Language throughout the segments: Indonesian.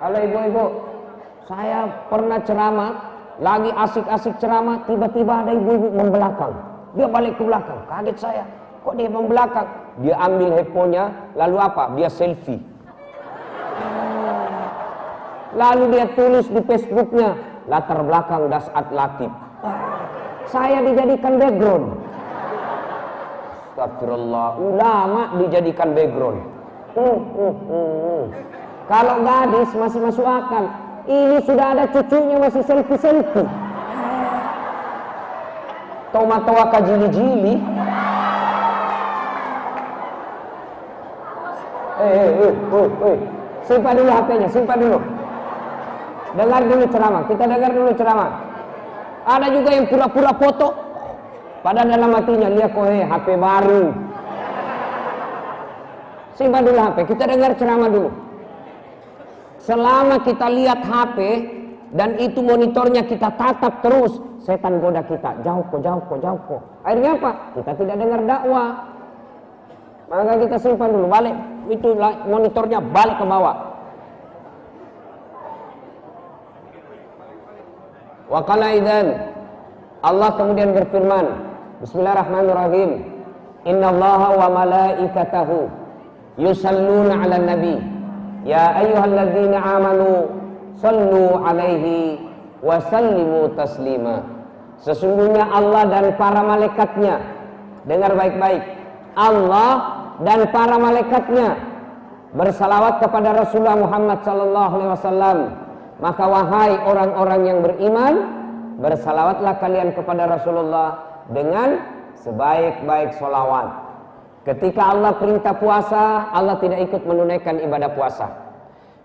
Kalau ibu-ibu, saya pernah ceramah, lagi asik-asik ceramah, tiba-tiba ada ibu-ibu membelakang. Dia balik ke belakang, kaget saya. Kok dia membelakang? Dia ambil handphonenya, lalu apa? Dia selfie. Lalu dia tulis di Facebooknya, latar belakang Dasat Latif. Saya dijadikan background. Astagfirullah, ulama dijadikan background. Kalau gadis masih masuk akal. Ini sudah ada cucunya masih selfie-selfie. Toa kajili-jili. Simpan dulu HP-nya, simpan dulu. Dengar dulu ceramah, kita dengar dulu ceramah. Ada juga yang pura-pura foto, padahal dalam hatinya lihat HP baru. Simpan dulu HP, kita dengar ceramah dulu. Selama kita lihat HP dan itu monitornya kita tatap terus, setan goda kita, jauh kok. Akhirnya apa? Kita tidak dengar dakwah. Maka kita simpan dulu, balik itu monitornya balik ke bawah. Wa qala idzan, Allah kemudian berfirman, Bismillahirrahmanirrahim. Innallaha wa malaikatahu yusalluna 'alan nabi. Ya ayyuhalladzina amanu sallu 'alaihi wa sallimu taslima. Sesungguhnya Allah dan para malaikatnya, dengar baik-baik, Allah dan para malaikatnya bersalawat kepada Rasulullah Muhammad sallallahu alaihi wasallam. Maka wahai orang-orang yang beriman, bersalawatlah kalian kepada Rasulullah dengan sebaik-baik solawat. Ketika Allah perintah puasa, Allah tidak ikut menunaikan ibadah puasa.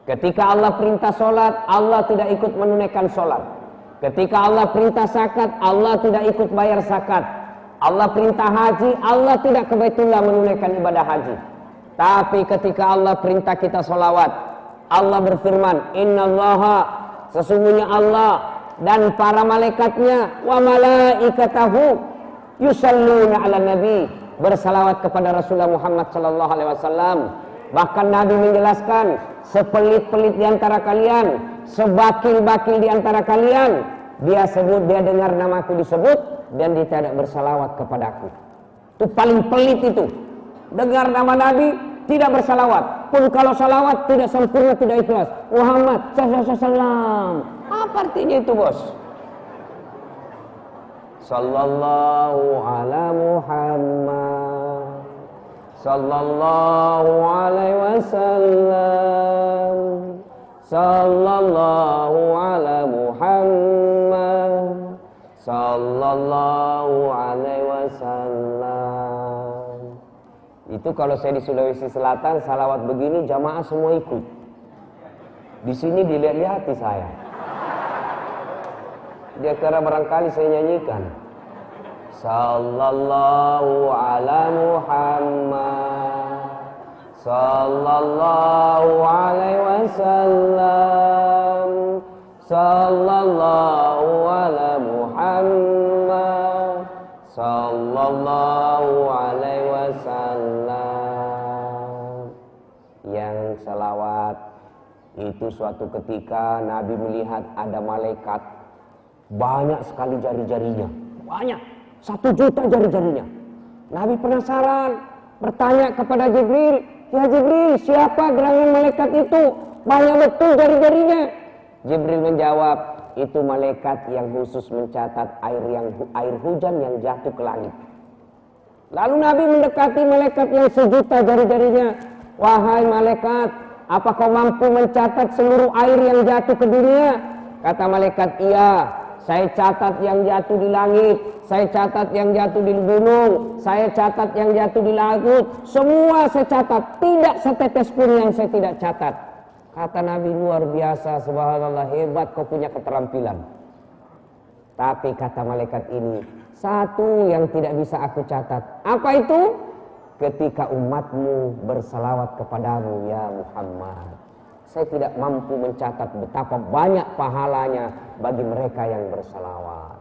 Ketika Allah perintah sholat, Allah tidak ikut menunaikan sholat. Ketika Allah perintah zakat, Allah tidak ikut bayar zakat. Allah perintah haji, Allah tidak ke Baitullah menunaikan ibadah haji. Tapi ketika Allah perintah kita sholawat, Allah berfirman, Innallaha, sesungguhnya Allah dan para malaikatnya, wa malaikatahu yusalluna 'alan nabi, bersalawat kepada Rasulullah Muhammad sallallahu alaihi wasallam. Bahkan Nabi menjelaskan, sepelit-pelit di antara kalian, sebakil-bakil di antara kalian, dia dengar namaku disebut dan dia tidak bersalawat kepadaku. Itu paling pelit itu. Dengar nama Nabi, tidak bersalawat. Pun kalau salawat tidak sempurna, tidak ikhlas. Muhammad sallallahu. Apa artinya itu, bos? Sallallahu ala Muhammad sallallahu alaihi wasallam. Sallallahu ala Muhammad sallallahu alaihi wasallam. Itu kalau saya di Sulawesi Selatan salawat begini jamaah semua ikut. Di sini dilihat-lihati saya. Dia kira barangkali saya nyanyikan. Sallallahu ala Muhammad sallallahu alaihi wasallam. Sallallahu ala Muhammad sallallahu alaihi wasallam. Yang salawat itu suatu ketika Nabi melihat ada malaikat banyak sekali jari-jarinya, banyak, 1 juta jari-jarinya. Nabi penasaran, bertanya kepada Jibril, ya Jibril, siapa gerangan malaikat itu? Banyak betul jari-jarinya. Jibril menjawab, itu malaikat yang khusus mencatat air hujan yang jatuh ke langit. Lalu Nabi mendekati malaikat yang 1 juta jari-jarinya. Wahai malaikat, apa kau mampu mencatat seluruh air yang jatuh ke dunia? Kata malaikat, iya. Saya catat yang jatuh di langit, saya catat yang jatuh di gunung, saya catat yang jatuh di laut. Semua saya catat, tidak setetes pun yang saya tidak catat. Kata Nabi, luar biasa, subhanallah, hebat kau punya keterampilan. Tapi kata malaikat ini, satu yang tidak bisa aku catat. Apa itu? Ketika umatmu bersalawat kepadamu, ya Muhammad. Saya tidak mampu mencatat betapa banyak pahalanya bagi mereka yang bersalawat.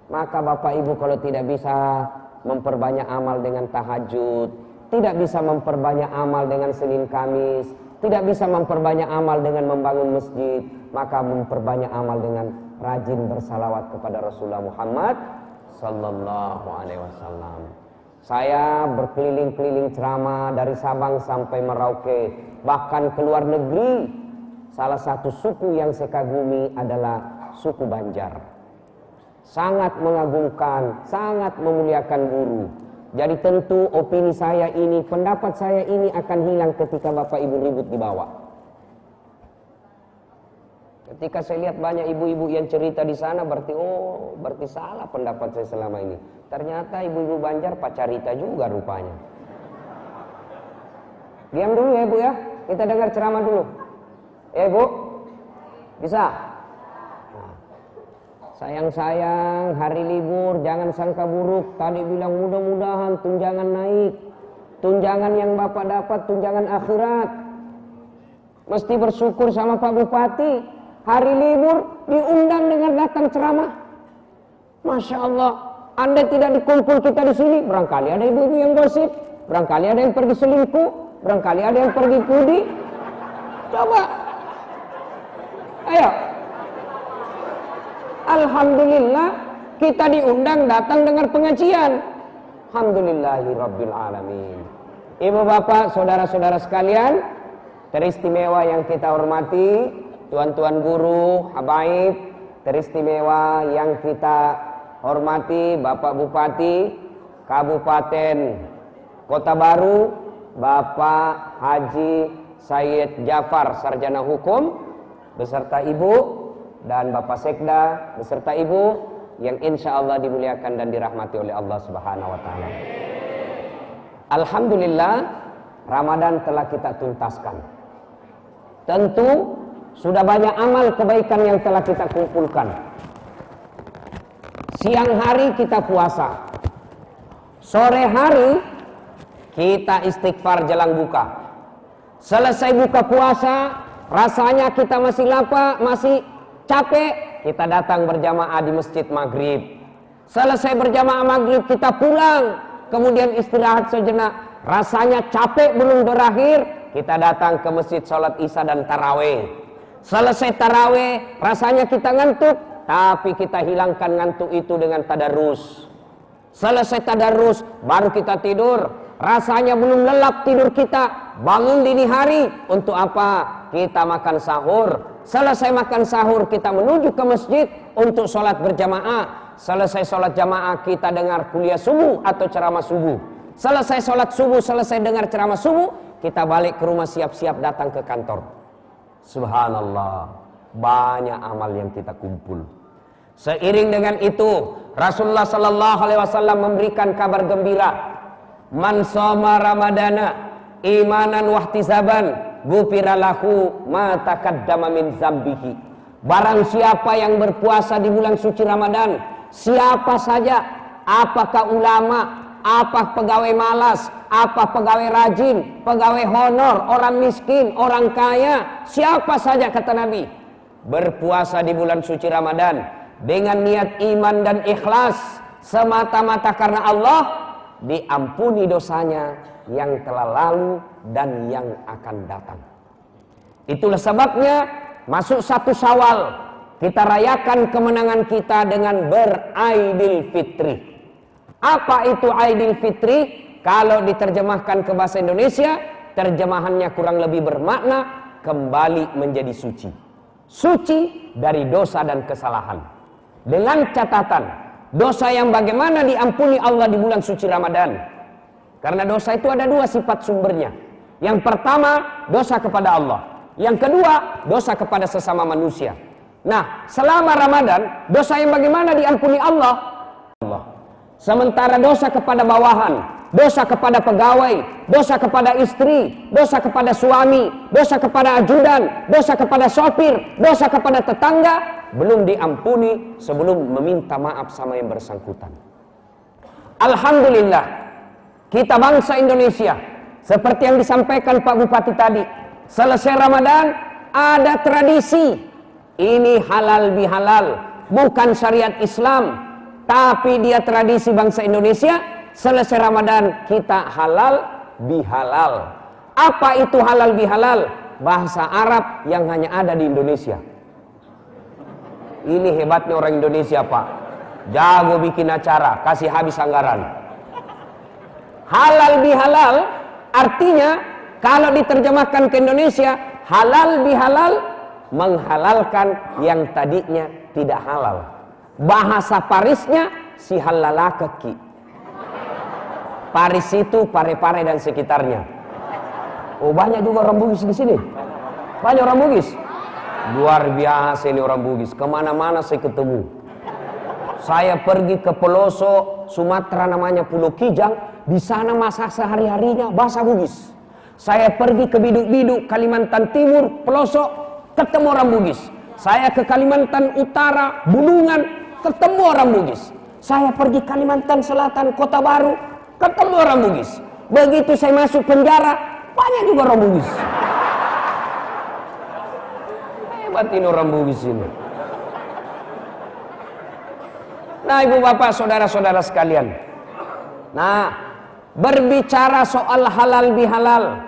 Maka Bapak Ibu kalau tidak bisa memperbanyak amal dengan tahajud, tidak bisa memperbanyak amal dengan Senin Kamis, tidak bisa memperbanyak amal dengan membangun masjid, maka memperbanyak amal dengan rajin bersalawat kepada Rasulullah Muhammad sallallahu alaihi wasallam. Saya berkeliling-keliling ceramah dari Sabang sampai Merauke, bahkan ke luar negeri. Salah satu suku yang saya kagumi adalah suku Banjar. Sangat mengagungkan, sangat memuliakan guru. Jadi tentu opini saya ini, pendapat saya ini akan hilang ketika Bapak Ibu ribut di bawah. Ketika saya lihat banyak ibu-ibu yang cerita di sana, berarti salah pendapat saya selama ini. Ternyata ibu-ibu Banjar pacarita juga rupanya. Diam dulu ya Bu ya, kita dengar ceramah dulu. Bu, bisa? Sayang-sayang, hari libur, jangan sangka buruk. Tadi bilang mudah-mudahan tunjangan naik. Tunjangan yang Bapak dapat, tunjangan akhirat. Mesti bersyukur sama Pak Bupati. Hari libur, diundang dengan datang ceramah. Masya Allah, Anda tidak dikumpul kita di sini. Barangkali ada ibu-ibu yang gosip. Barangkali ada yang pergi selingkuh. Barangkali ada yang pergi judi. Coba. Ayo. Alhamdulillah kita diundang datang dengar pengajian. Alhamdulillahirabbil alamin. Ibu bapak, saudara-saudara sekalian, teristimewa yang kita hormati, tuan-tuan guru, habaib, teristimewa yang kita hormati, Bapak Bupati Kabupaten Kota Baru, Bapak Haji Sayyid Jafar, Sarjana Hukum, beserta Ibu, dan Bapak Sekda beserta Ibu yang insya Allah dimuliakan dan dirahmati oleh Allah Subhanahu wa Ta'ala. Alhamdulillah, Ramadan telah kita tuntaskan. Tentu sudah banyak amal kebaikan yang telah kita kumpulkan. Siang hari kita puasa, sore hari kita istighfar jelang buka. Selesai buka puasa, rasanya kita masih lapar, masih capek, kita datang berjamaah di masjid maghrib. Selesai berjamaah maghrib kita pulang, kemudian istirahat sejenak. Rasanya capek belum berakhir, kita datang ke masjid sholat isya dan taraweh. Selesai taraweh, rasanya kita ngantuk, tapi kita hilangkan ngantuk itu dengan tadarus. Selesai tadarus, baru kita tidur. Rasanya belum lelap tidur kita, bangun dini hari. Untuk apa? Kita makan sahur. Selesai makan sahur kita menuju ke masjid untuk sholat berjamaah. Selesai sholat jamaah kita dengar kuliah subuh atau ceramah subuh. Selesai sholat subuh, selesai dengar ceramah subuh, kita balik ke rumah siap-siap datang ke kantor. Subhanallah, banyak amal yang kita kumpul. Seiring dengan itu, Rasulullah Sallallahu Alaihi Wasallam memberikan kabar gembira. Man shoma Ramadana imanan wahtisaban ghufira lahu ma taqaddama min zambihi. Barang siapa yang berpuasa di bulan suci Ramadan, siapa saja, apakah ulama, apa pegawai malas, apa pegawai rajin, pegawai honor, orang miskin, orang kaya, siapa saja kata Nabi, berpuasa di bulan suci Ramadan dengan niat iman dan ikhlas semata-mata karena Allah, diampuni dosanya yang telah lalu dan yang akan datang. Itulah sebabnya masuk 1 Syawal kita rayakan kemenangan kita dengan beraidil fitri. Apa itu Aidil Fitri? Kalau diterjemahkan ke bahasa Indonesia, terjemahannya kurang lebih bermakna kembali menjadi suci. Suci dari dosa dan kesalahan. Dengan catatan, dosa yang bagaimana diampuni Allah di bulan suci Ramadan. Karena dosa itu ada 2 sifat sumbernya. Yang pertama, dosa kepada Allah. Yang kedua, dosa kepada sesama manusia. Nah, selama Ramadan, dosa yang bagaimana diampuni Allah? Sementara dosa kepada bawahan, dosa kepada pegawai, dosa kepada istri, dosa kepada suami, dosa kepada ajudan, dosa kepada sopir, dosa kepada tetangga, belum diampuni sebelum meminta maaf sama yang bersangkutan. Alhamdulillah, kita bangsa Indonesia, seperti yang disampaikan Pak Bupati tadi, selesai Ramadan ada tradisi, ini halal bihalal, bukan syariat Islam, tapi dia tradisi bangsa Indonesia. Selesai Ramadan kita halal bihalal. Apa itu halal bihalal? bahasa Arab yang hanya ada di Indonesia. Ini hebatnya orang Indonesia, Pak. Jago bikin acara, kasih habis anggaran. Halal bihalal artinya kalau diterjemahkan ke Indonesia, halal bihalal menghalalkan yang tadinya tidak halal. Bahasa Parisnya si halalakeki. Paris itu Pare-Pare dan sekitarnya. Oh, banyak juga orang Bugis di sini. Banyak orang Bugis. Luar biasa ini orang Bugis. Kemana-mana saya ketemu. Saya pergi ke pelosok Sumatera namanya Pulau Kijang. Di sana masak sehari-harinya bahasa Bugis. Saya pergi ke Biduk-Biduk Kalimantan Timur pelosok, ketemu orang Bugis. Saya ke Kalimantan Utara Bulungan, ketemu orang Bugis. Saya pergi Kalimantan Selatan Kota Baru, ketemu orang Bugis. Begitu saya masuk penjara, banyak juga orang Bugis. Hebat ini orang Bugis ini. Nah, ibu bapak, saudara-saudara sekalian. Nah, berbicara soal halal bihalal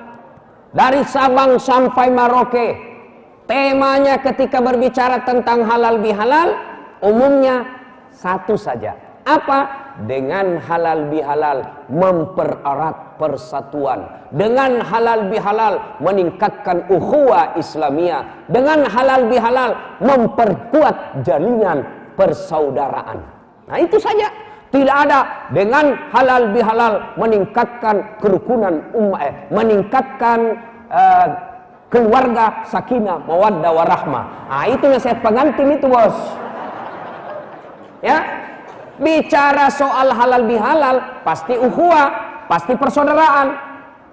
dari Sabang sampai Merauke, temanya ketika berbicara tentang halal bihalal umumnya satu saja. Apa? Dengan halal bihalal mempererat persatuan. Dengan halal bihalal meningkatkan ukhuwah Islamiyah. Dengan halal bihalal memperkuat jalinan persaudaraan. Nah, itu saja. Tidak ada dengan halal bihalal meningkatkan kerukunan umat, meningkatkan keluarga sakinah mawaddah warahmah. Nah, itu nasihat pengantin itu, bos. Ya, bicara soal halal bihalal pasti ukhuwah, pasti persaudaraan.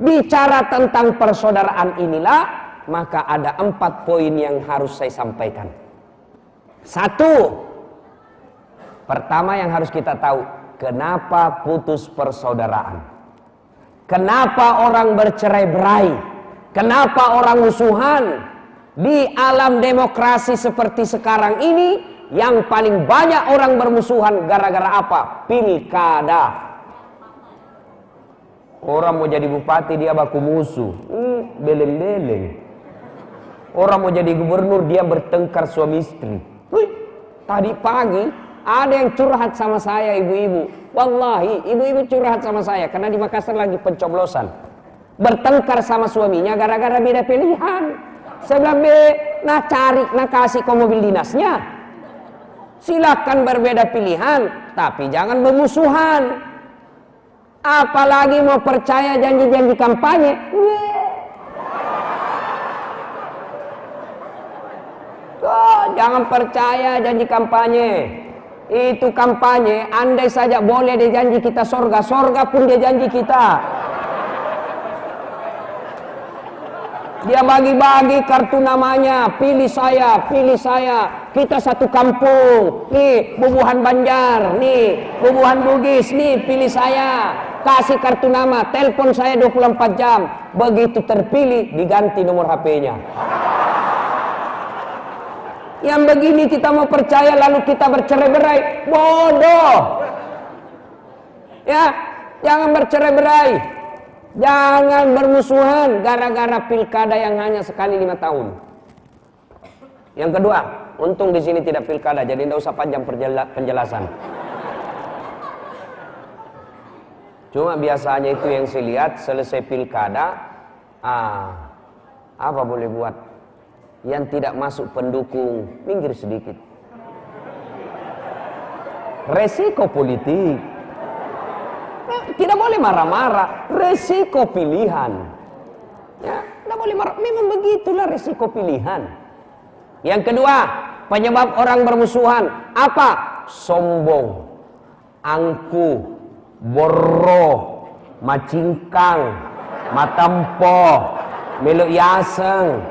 Bicara tentang persaudaraan inilah maka ada 4 poin yang harus saya sampaikan. 1, pertama yang harus kita tahu, kenapa putus persaudaraan? Kenapa orang bercerai-berai? Kenapa orang musuhan? Di alam demokrasi seperti sekarang ini, yang paling banyak orang bermusuhan gara-gara apa? Pilkada. Orang mau jadi bupati dia baku musuh. Beleng-beleng. Orang mau jadi gubernur dia bertengkar suami istri. Tadi pagi ada yang curhat sama saya, ibu-ibu. Wallahi, ibu-ibu curhat sama saya karena di Makassar lagi pencoblosan. Bertengkar sama suaminya gara-gara beda pilihan. Saya bilang, nah cari, nah kasih ke mobil dinasnya. Silakan berbeda pilihan, tapi jangan bermusuhan. Apalagi mau percaya janji-janji kampanye. Jangan percaya janji kampanye. Itu kampanye, andai saja boleh dia janji kita sorga, sorga pun dia janji kita. Dia bagi-bagi kartu namanya, pilih saya, kita satu kampung. Nih, Bubuhan Banjar, nih, Bubuhan Bugis, nih, pilih saya. Kasih kartu nama, telepon saya 24 jam. Begitu terpilih, diganti nomor HP-nya. Yang begini kita mau percaya lalu kita bercerai-berai, bodoh. Ya, jangan bercerai-berai. Jangan bermusuhan gara-gara pilkada yang hanya sekali 5 tahun. Yang kedua, untung di sini tidak pilkada, jadi tidak usah panjang penjelasan. Cuma biasanya itu yang saya lihat selesai pilkada, apa boleh buat? Yang tidak masuk pendukung, minggir sedikit. Resiko politik. Tidak boleh marah-marah, resiko pilihan. Ya, tidak boleh marah, memang begitulah resiko pilihan. Yang kedua, penyebab orang bermusuhan apa? Sombong, angkuh, borro, macingkang, matampo, meluk yaseng.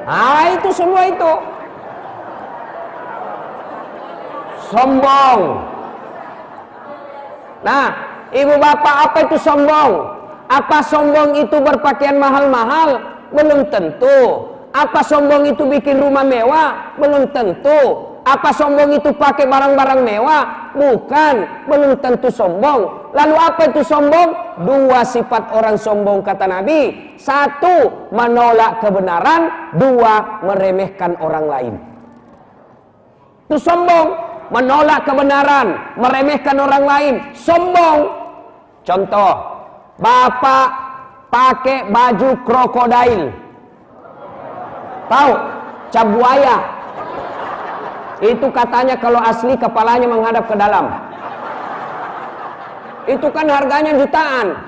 Itu semua itu. Sombong. Nah, ibu bapak, apa itu sombong? Apa sombong itu berpakaian mahal-mahal? Belum tentu. Apa sombong itu bikin rumah mewah? Belum tentu. Apa sombong itu pakai barang-barang mewah? Bukan, belum tentu sombong. Lalu apa itu sombong? Dua sifat orang sombong kata Nabi. Satu, menolak kebenaran. Dua, meremehkan orang lain. Itu sombong, menolak kebenaran, meremehkan orang lain. Sombong. Contoh, bapak pakai baju krokodil. Tahu? Cap buaya. Itu katanya kalau asli kepalanya menghadap ke dalam. Itu kan harganya jutaan.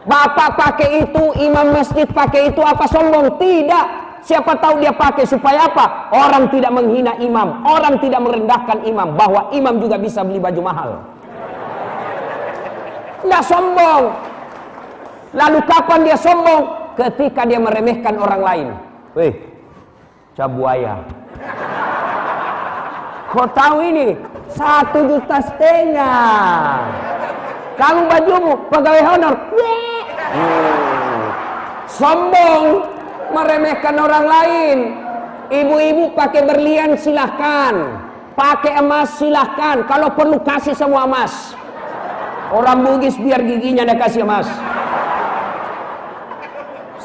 Bapak pakai itu, imam masjid pakai itu, apa sombong? Tidak. Siapa tahu dia pakai supaya apa? Orang tidak menghina imam, orang tidak merendahkan imam, bahwa imam juga bisa beli baju mahal. Nggak sombong. Lalu kapan dia sombong? Ketika dia meremehkan orang lain. Weh, cap buaya. Kau tahu ini 1,5 juta. Kamu bajumu pegawai honor. Sombong, meremehkan orang lain. Ibu-ibu pakai berlian silahkan, pakai emas silahkan. Kalau perlu kasih semua emas. Orang Bugis biar giginya ada kasih emas.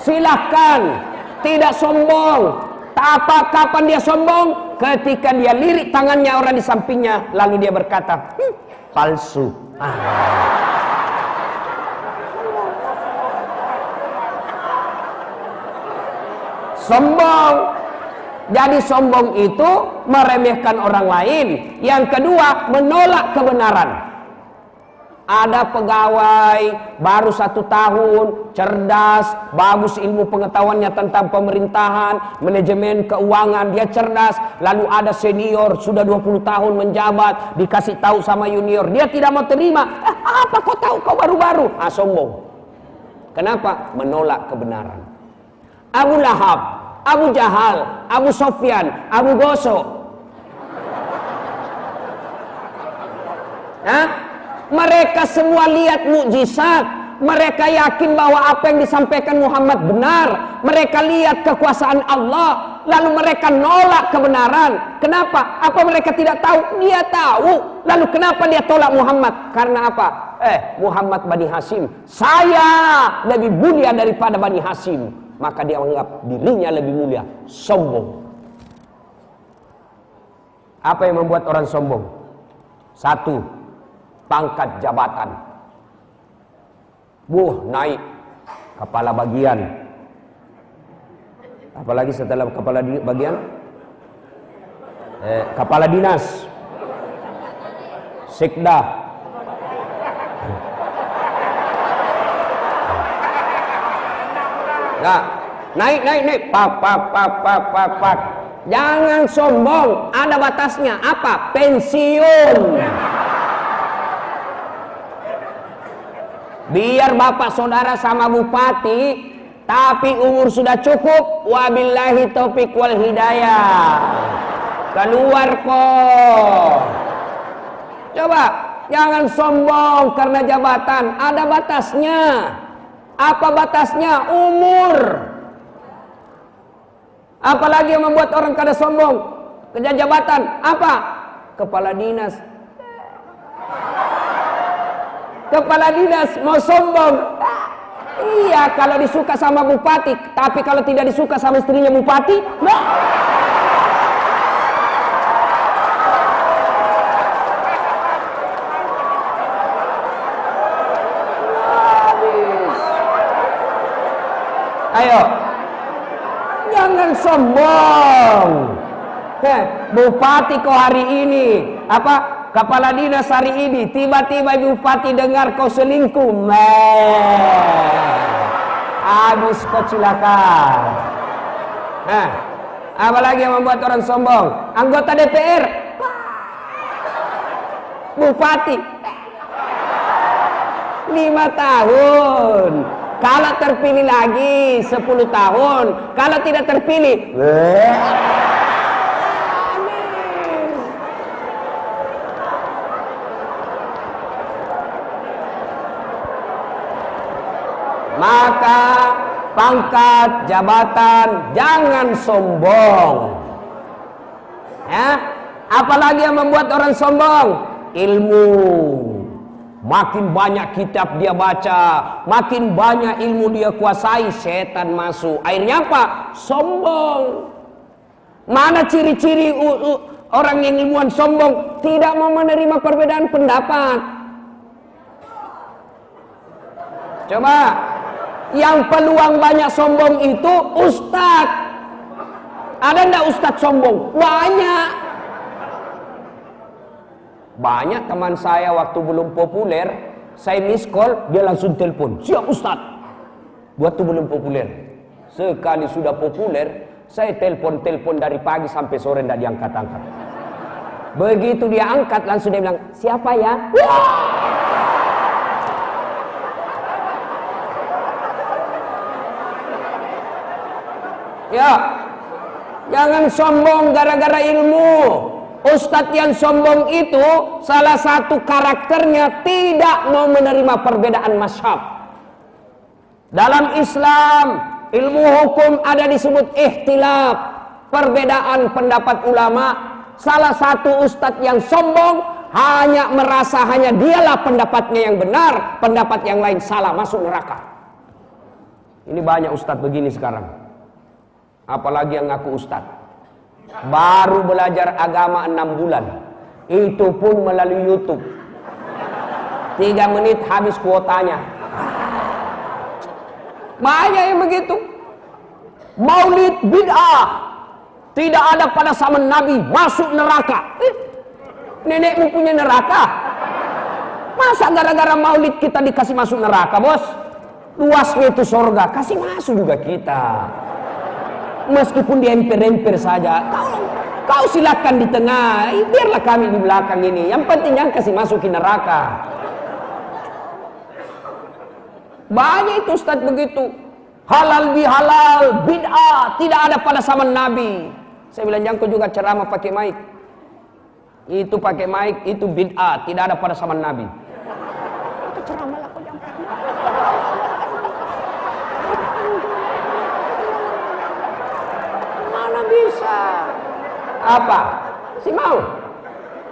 Silahkan, tidak sombong. Apa kapan dia sombong? Ketika dia lirik tangannya orang di sampingnya, lalu dia berkata, palsu. Sombong. Jadi sombong itu meremehkan orang lain. Yang kedua, menolak kebenaran. Ada pegawai baru 1 tahun, cerdas, bagus ilmu pengetahuannya tentang pemerintahan, manajemen keuangan, dia cerdas. Lalu ada senior sudah 20 tahun menjabat, dikasih tahu sama junior, dia tidak mau terima. Apa kau tahu, kau baru-baru? Sombong. Kenapa? Menolak kebenaran. Abu Lahab, Abu Jahal, Abu Sofyan, Abu Gosok. Mereka semua lihat mukjizat. Mereka yakin bahwa apa yang disampaikan Muhammad benar. Mereka lihat kekuasaan Allah. Lalu mereka nolak kebenaran. Kenapa? Apa mereka tidak tahu? Dia tahu. Lalu kenapa dia tolak Muhammad? Karena apa? Muhammad Bani Hashim. Saya lebih mulia daripada Bani Hashim. Maka dia menganggap dirinya lebih mulia. Sombong. Apa yang membuat orang sombong? Satu, pangkat jabatan. Naik kepala bagian. Apalagi setelah kepala bagian? Kepala dinas. Sekda. Nah, naik. Pak. Jangan sombong, ada batasnya. Apa? Pensiun. Biar bapak saudara sama bupati, tapi umur sudah cukup. Wabillahi taufik wal hidayah. Keluar kok. Coba, jangan sombong karena jabatan. Ada batasnya. Apa batasnya? Umur. Apalagi yang membuat orang kada sombong? Kerja jabatan. Apa? Kepala dinas. Kepala dinas mau sombong. Iya, kalau disuka sama bupati. Tapi kalau tidak disuka sama istrinya bupati, ayo, jangan sombong. Bupati kau hari ini kepala dinas hari ini, tiba-tiba bupati dengar kau selingkuh, habis kau cilaka. Apalagi yang membuat orang sombong? Anggota DPR, bupati, 5 tahun. Kalau terpilih lagi 10 tahun. Kalau tidak terpilih, maka pangkat jabatan jangan sombong. Apalagi yang membuat orang sombong? ilmu. Makin banyak kitab dia baca, makin banyak ilmu dia kuasai, setan masuk. Akhirnya apa? Sombong. Mana ciri-ciri orang yang ilmuwan sombong? Tidak mau menerima perbedaan pendapat. Coba, yang peluang banyak sombong itu ustadz. Ada enggak ustadz sombong? Banyak. Banyak teman saya waktu belum populer, saya miss call, dia langsung telepon. Siap ustadz. Waktu belum populer. Sekali sudah populer, saya telepon dari pagi sampai sore tidak diangkat-angkat. Begitu dia angkat, langsung dia bilang, siapa ya? Ya, jangan sombong gara-gara ilmu. Ustadz yang sombong itu salah satu karakternya tidak mau menerima perbedaan mazhab. Dalam Islam, ilmu hukum ada disebut ikhtilaf, perbedaan pendapat ulama. Salah satu ustadz yang sombong hanya merasa hanya dialah pendapatnya yang benar, pendapat yang lain salah, masuk neraka. Ini banyak ustadz begini sekarang. Apalagi yang ngaku ustadz. Baru belajar agama 6 bulan. Itu pun melalui YouTube. 3 menit habis kuotanya. Banyak yang begitu. Maulid bid'ah. Tidak ada pada zaman Nabi, masuk neraka. Nenekmu punya neraka? Masa gara-gara maulid kita dikasih masuk neraka, bos? Luasnya itu surga, kasih masuk juga kita. Meskipun di emper-emper saja, kau silakan di tengah, biarlah kami di belakang ini. Yang penting jangan kasih masukin neraka. Banyak itu ustadz begitu. Halal bihalal, bid'ah, tidak ada pada zaman Nabi. Saya bilang jangan kau juga ceramah pakai mic. Itu pakai mic, itu bid'ah, tidak ada pada zaman Nabi. Itu ceramah lah kau jangan. Bisa apa si mau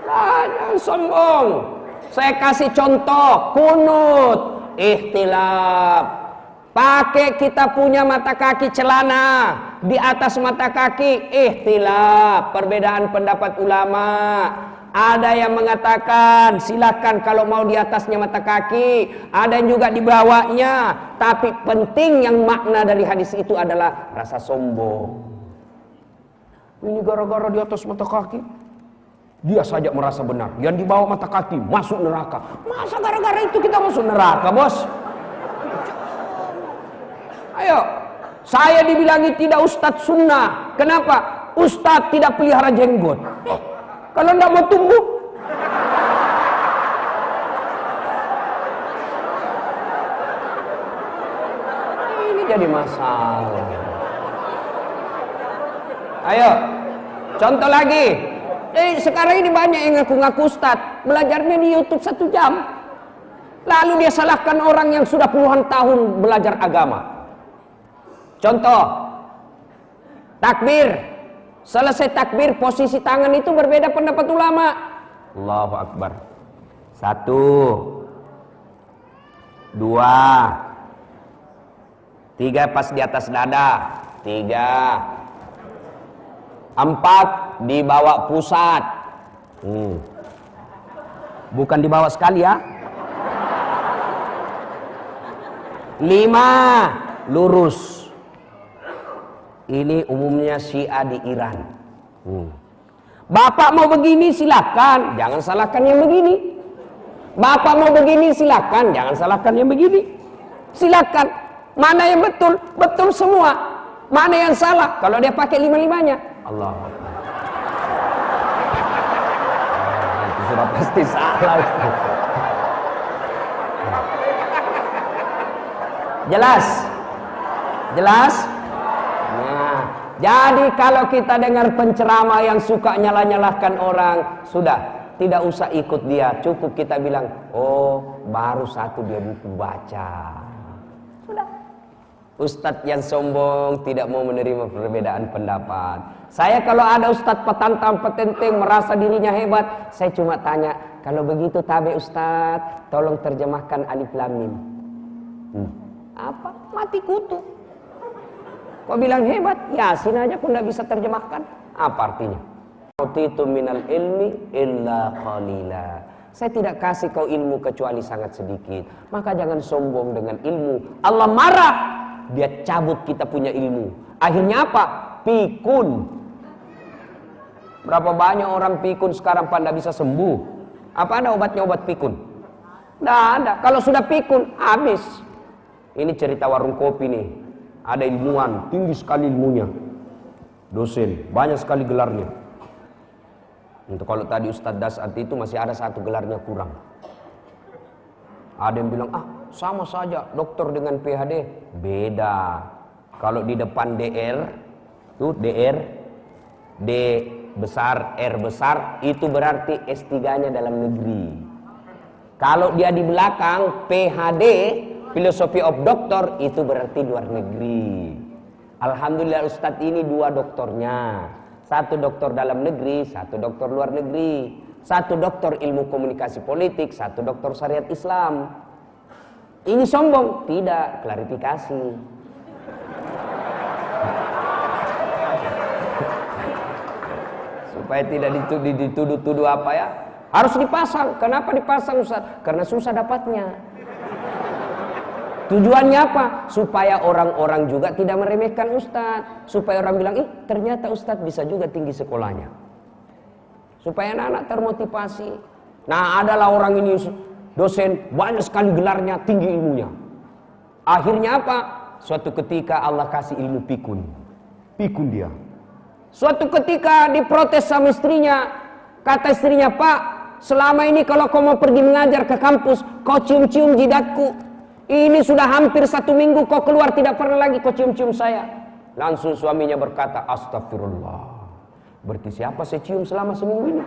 jangan sombong. Saya kasih contoh kunut ikhtilaf. Pakai kita punya mata kaki celana, di atas mata kaki ikhtilaf, perbedaan pendapat ulama. Ada yang mengatakan silakan kalau mau di atasnya mata kaki, ada yang juga di bawahnya. Tapi penting yang makna dari hadis itu adalah rasa sombong. Ini gara-gara di atas mata kaki, dia saja merasa benar. Yang di bawah mata kaki masuk neraka. Masa gara-gara itu kita masuk neraka, bos? Ayo, saya dibilangi tidak ustadz sunnah. Kenapa? Ustadz tidak pelihara jenggot. Kalau tidak mau tumbuh, ini jadi masalah. Ayo, contoh lagi. Sekarang ini banyak yang ngaku-ngaku ustadz, belajarnya di YouTube 1 jam. Lalu dia salahkan orang yang sudah puluhan tahun belajar agama. Contoh, takbir. Selesai takbir, posisi tangan itu berbeda pendapat ulama. Allahu Akbar. 1, 2, 3 pas di atas dada. 3, 4 dibawa pusat. Bukan dibawa sekali ya. 5 lurus. Ini umumnya Syiah di Iran. Bapak mau begini silakan, jangan salahkan yang begini. Bapak mau begini silakan, jangan salahkan yang begini. Silakan. Mana yang betul? Betul semua. Mana yang salah? Kalau dia pakai 5-5-nya. Allah. Itu sudah pasti salah. Jelas? Jelas? Nah, jadi kalau kita dengar penceramah yang suka nyalah-nyalahkan orang, sudah, tidak usah ikut dia. Cukup kita bilang, oh baru 1 dia buku baca. Sudah. Ustadz yang sombong tidak mau menerima perbedaan pendapat. Saya kalau ada ustadz petantang petenteng merasa dirinya hebat, saya cuma tanya, kalau begitu tabe ustadz, tolong terjemahkan alif lam mim. Apa? Mati kutu. Kau bilang hebat, Yasin aja pun tidak bisa terjemahkan. Apa artinya? Utitu minal ilmi illa qalila. Saya tidak kasih kau ilmu kecuali sangat sedikit. Maka jangan sombong dengan ilmu. Allah marah, dia cabut kita punya ilmu. Akhirnya apa? Pikun. Berapa banyak orang pikun sekarang pada bisa sembuh? Apa ada obatnya obat pikun? Tidak ada. Kalau sudah pikun, habis. Ini cerita warung kopi nih. Ada ilmuwan, tinggi sekali ilmunya. Dosen, banyak sekali gelarnya. Untuk kalau tadi Ustadz Dasat itu masih ada satu gelarnya kurang. Ada yang bilang, sama saja dokter dengan PhD. Beda. Kalau di depan DR, tuh DR, D besar, R besar, itu berarti S3-nya dalam negeri. Kalau dia di belakang PhD, Philosophy of Doctor, itu berarti luar negeri. Alhamdulillah Ustadz ini 2 doktornya. 1 doktor dalam negeri, 1 doktor luar negeri. 1 doktor ilmu komunikasi politik, 1 doktor syariat Islam. Ini sombong? Tidak, klarifikasi. Supaya tidak dituduh-tuduh apa ya. Harus dipasang. Kenapa dipasang Ustaz? Karena susah dapatnya. Tujuannya apa? Supaya orang-orang juga tidak meremehkan Ustadz. Supaya orang bilang, ternyata Ustadz bisa juga tinggi sekolahnya. Supaya anak-anak termotivasi. Nah, adalah orang ini dosen, banyak sekali gelarnya, tinggi ilmunya. Akhirnya apa? Suatu ketika Allah kasih ilmu pikun. Pikun dia. Suatu ketika diprotes sama istrinya. Kata istrinya, Pak, selama ini kalau kau mau pergi mengajar ke kampus, kau cium-cium jidatku. Ini sudah hampir 1 minggu kau keluar tidak pernah lagi kau cium-cium saya. Langsung suaminya berkata, astagfirullah. Berarti siapa saya cium selama seminggu ini?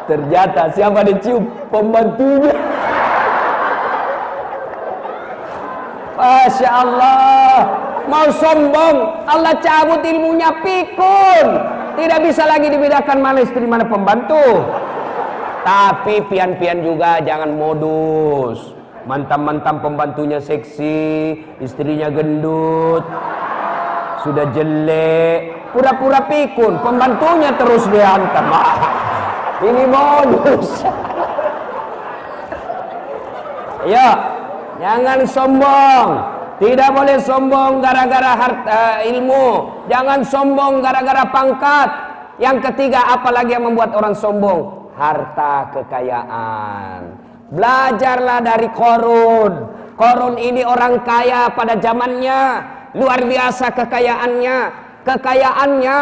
Ternyata siapa dicium? Pembantunya. Masya Allah. Mau sombong, Allah cabut ilmunya, pikun. Tidak bisa lagi dibedakan mana istri mana pembantu. Tapi pian-pian juga jangan modus. Mantam-mantam pembantunya seksi, istrinya gendut, sudah jelek, pura-pura pikun, pembantunya terus dihantam. Ini modus. Ya, jangan sombong. Tidak boleh sombong gara-gara harta ilmu. Jangan sombong gara-gara pangkat. Yang ketiga, apalagi yang membuat orang sombong? Harta kekayaan. Belajarlah dari Qarun. Qarun ini orang kaya pada zamannya. Luar biasa kekayaannya. Kekayaannya,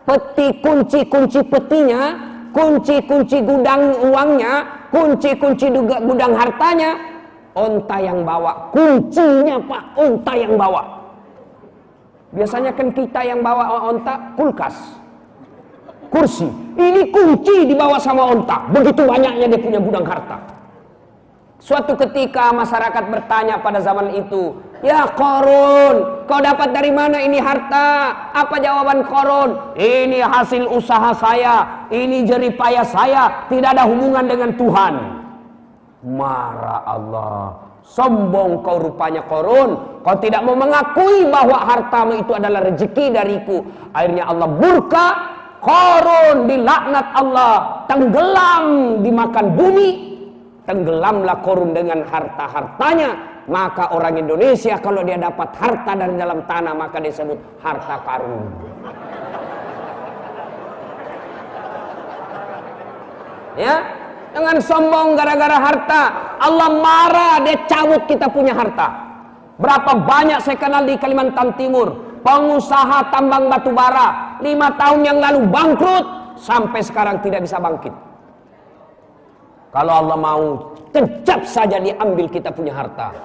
peti kunci-kunci petinya, kunci-kunci gudang uangnya, kunci-kunci gudang hartanya. Onta yang bawa, kuncinya Pak, onta yang bawa. Biasanya kan kita yang bawa onta, kulkas, kursi. Ini kunci dibawa sama onta. Begitu banyaknya dia punya gudang harta. Suatu ketika masyarakat bertanya pada zaman itu, ya Qarun, kau dapat dari mana ini harta? Apa jawaban Qarun? Ini hasil usaha saya, ini jeripaya saya, tidak ada hubungan dengan Tuhan. Marah Allah. Sombong kau rupanya Qarun. Kau tidak mau mengakui bahwa hartamu itu adalah rezeki dariku. Akhirnya Allah murka. Qarun dilaknat Allah. Tenggelam dimakan bumi. Tenggelamlah Qarun dengan harta-hartanya. Maka orang Indonesia kalau dia dapat harta dari dalam tanah, maka disebut harta karun. Ya, dengan sombong gara-gara harta, Allah marah, dia cabut kita punya harta. Berapa banyak saya kenal di Kalimantan Timur, pengusaha tambang batu bara, 5 tahun yang lalu bangkrut, sampai sekarang tidak bisa bangkit. Kalau Allah mau, kejap saja diambil kita punya harta.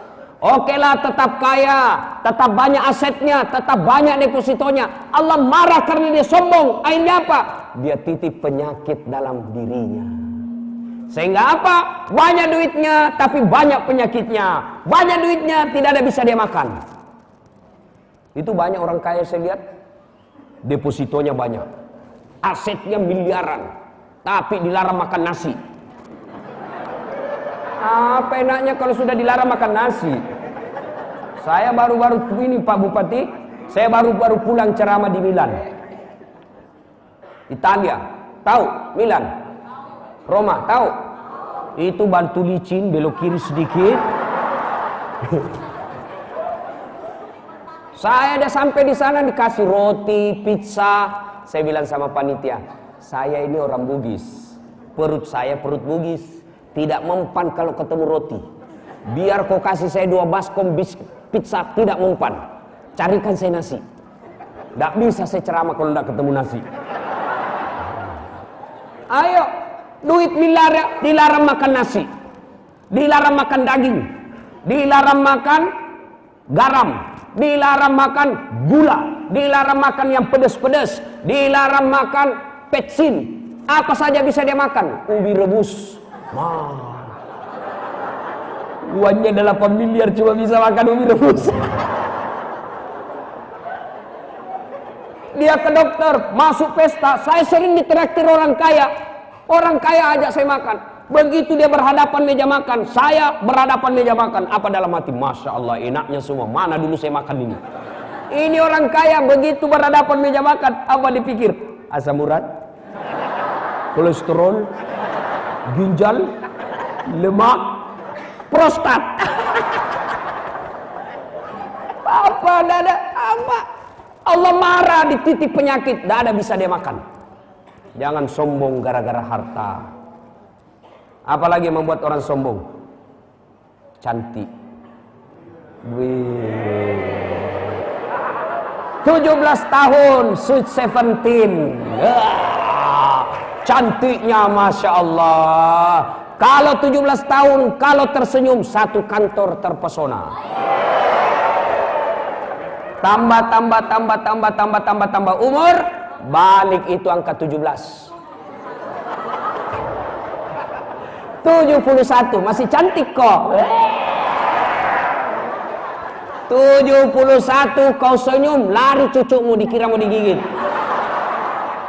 Oke lah, tetap kaya, tetap banyak asetnya, tetap banyak depositonya. Allah marah karena dia sombong. Akhirnya apa? Dia titip penyakit dalam dirinya. Sehingga apa? Banyak duitnya tapi banyak penyakitnya. Banyak duitnya tidak ada bisa dia makan. Itu banyak orang kaya saya lihat, depositonya banyak, asetnya miliaran, tapi dilarang makan nasi. Apa enaknya kalau sudah dilarang makan nasi? Saya baru-baru ini Pak Bupati, saya baru-baru pulang ceramah di Milan, Italia. Tahu Milan? Roma, tahu? Itu batu licin, belok kiri sedikit. Saya udah sampai di sana dikasih roti, pizza. Saya bilang sama panitia, saya ini orang Bugis, perut saya perut Bugis, tidak mempan kalau ketemu roti. Biar kau kasih saya 2 baskom pizza, tidak mempan. Carikan saya nasi. Tidak bisa saya ceramah kalau tidak ketemu nasi. Ayo, duit miliar dilarang makan nasi, dilarang makan daging, dilarang makan garam, dilarang makan gula, dilarang makan yang pedas-pedas, dilarang makan petsin. Apa saja bisa dia makan. Ubi rebus. Uangnya 8 miliar cuma bisa makan ubi rebus. Dia ke dokter, masuk pesta. Saya sering ditraktir orang kaya. Orang kaya ajak saya makan. Begitu dia berhadapan meja makan, saya berhadapan meja makan. Apa dalam hati? Masya Allah, enaknya semua. Mana dulu saya makan ini? Ini orang kaya begitu berhadapan meja makan. Apa dipikir? Asam urat, kolesterol, ginjal, lemak, prostat. Apa dada? Apa? Allah marah, dititip penyakit, tidak ada bisa dia makan. Jangan sombong gara-gara harta. Apalagi yang membuat orang sombong? Cantik. 17 tahun, sweet 17. Cantiknya Masya Allah. Kalau 17 tahun, kalau tersenyum, satu kantor terpesona. Tambah umur, balik itu angka 17. 71, masih cantik kok. 71 kau senyum, lari cucumu dikira mau digigit.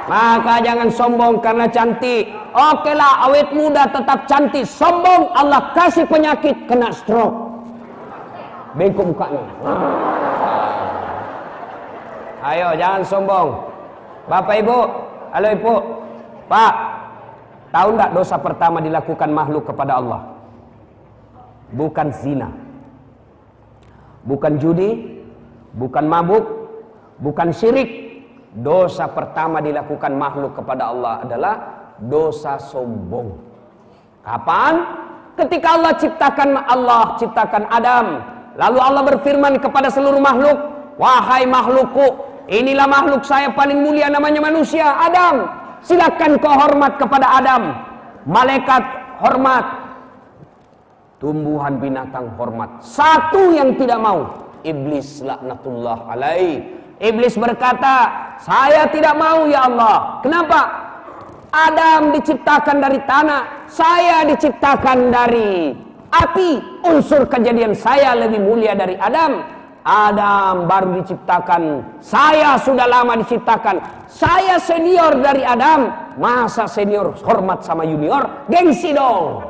Maka jangan sombong karena cantik. Oke lah, awet muda tetap cantik. Sombong, Allah kasih penyakit, kena stroke, bengkok mukanya. Ayo jangan sombong. Bapak Ibu, halo Ibu, Pak, tahu enggak dosa pertama dilakukan makhluk kepada Allah? Bukan zina, bukan judi, bukan mabuk, bukan syirik. Dosa pertama dilakukan makhluk kepada Allah adalah dosa sombong. Kapan? Ketika Allah ciptakan Adam. Lalu Allah berfirman kepada seluruh makhluk, wahai makhlukku, inilah makhluk saya paling mulia namanya manusia, Adam. Silakan kau hormat kepada Adam. Malaikat hormat, tumbuhan binatang hormat. Satu yang tidak mau, iblis laknatullah alaih. Iblis berkata, saya tidak mau ya Allah. Kenapa? Adam diciptakan dari tanah, saya diciptakan dari api. Unsur kejadian saya lebih mulia dari Adam. Adam baru diciptakan, saya sudah lama diciptakan. Saya senior dari Adam. Masa senior hormat sama junior? Gengsi dong.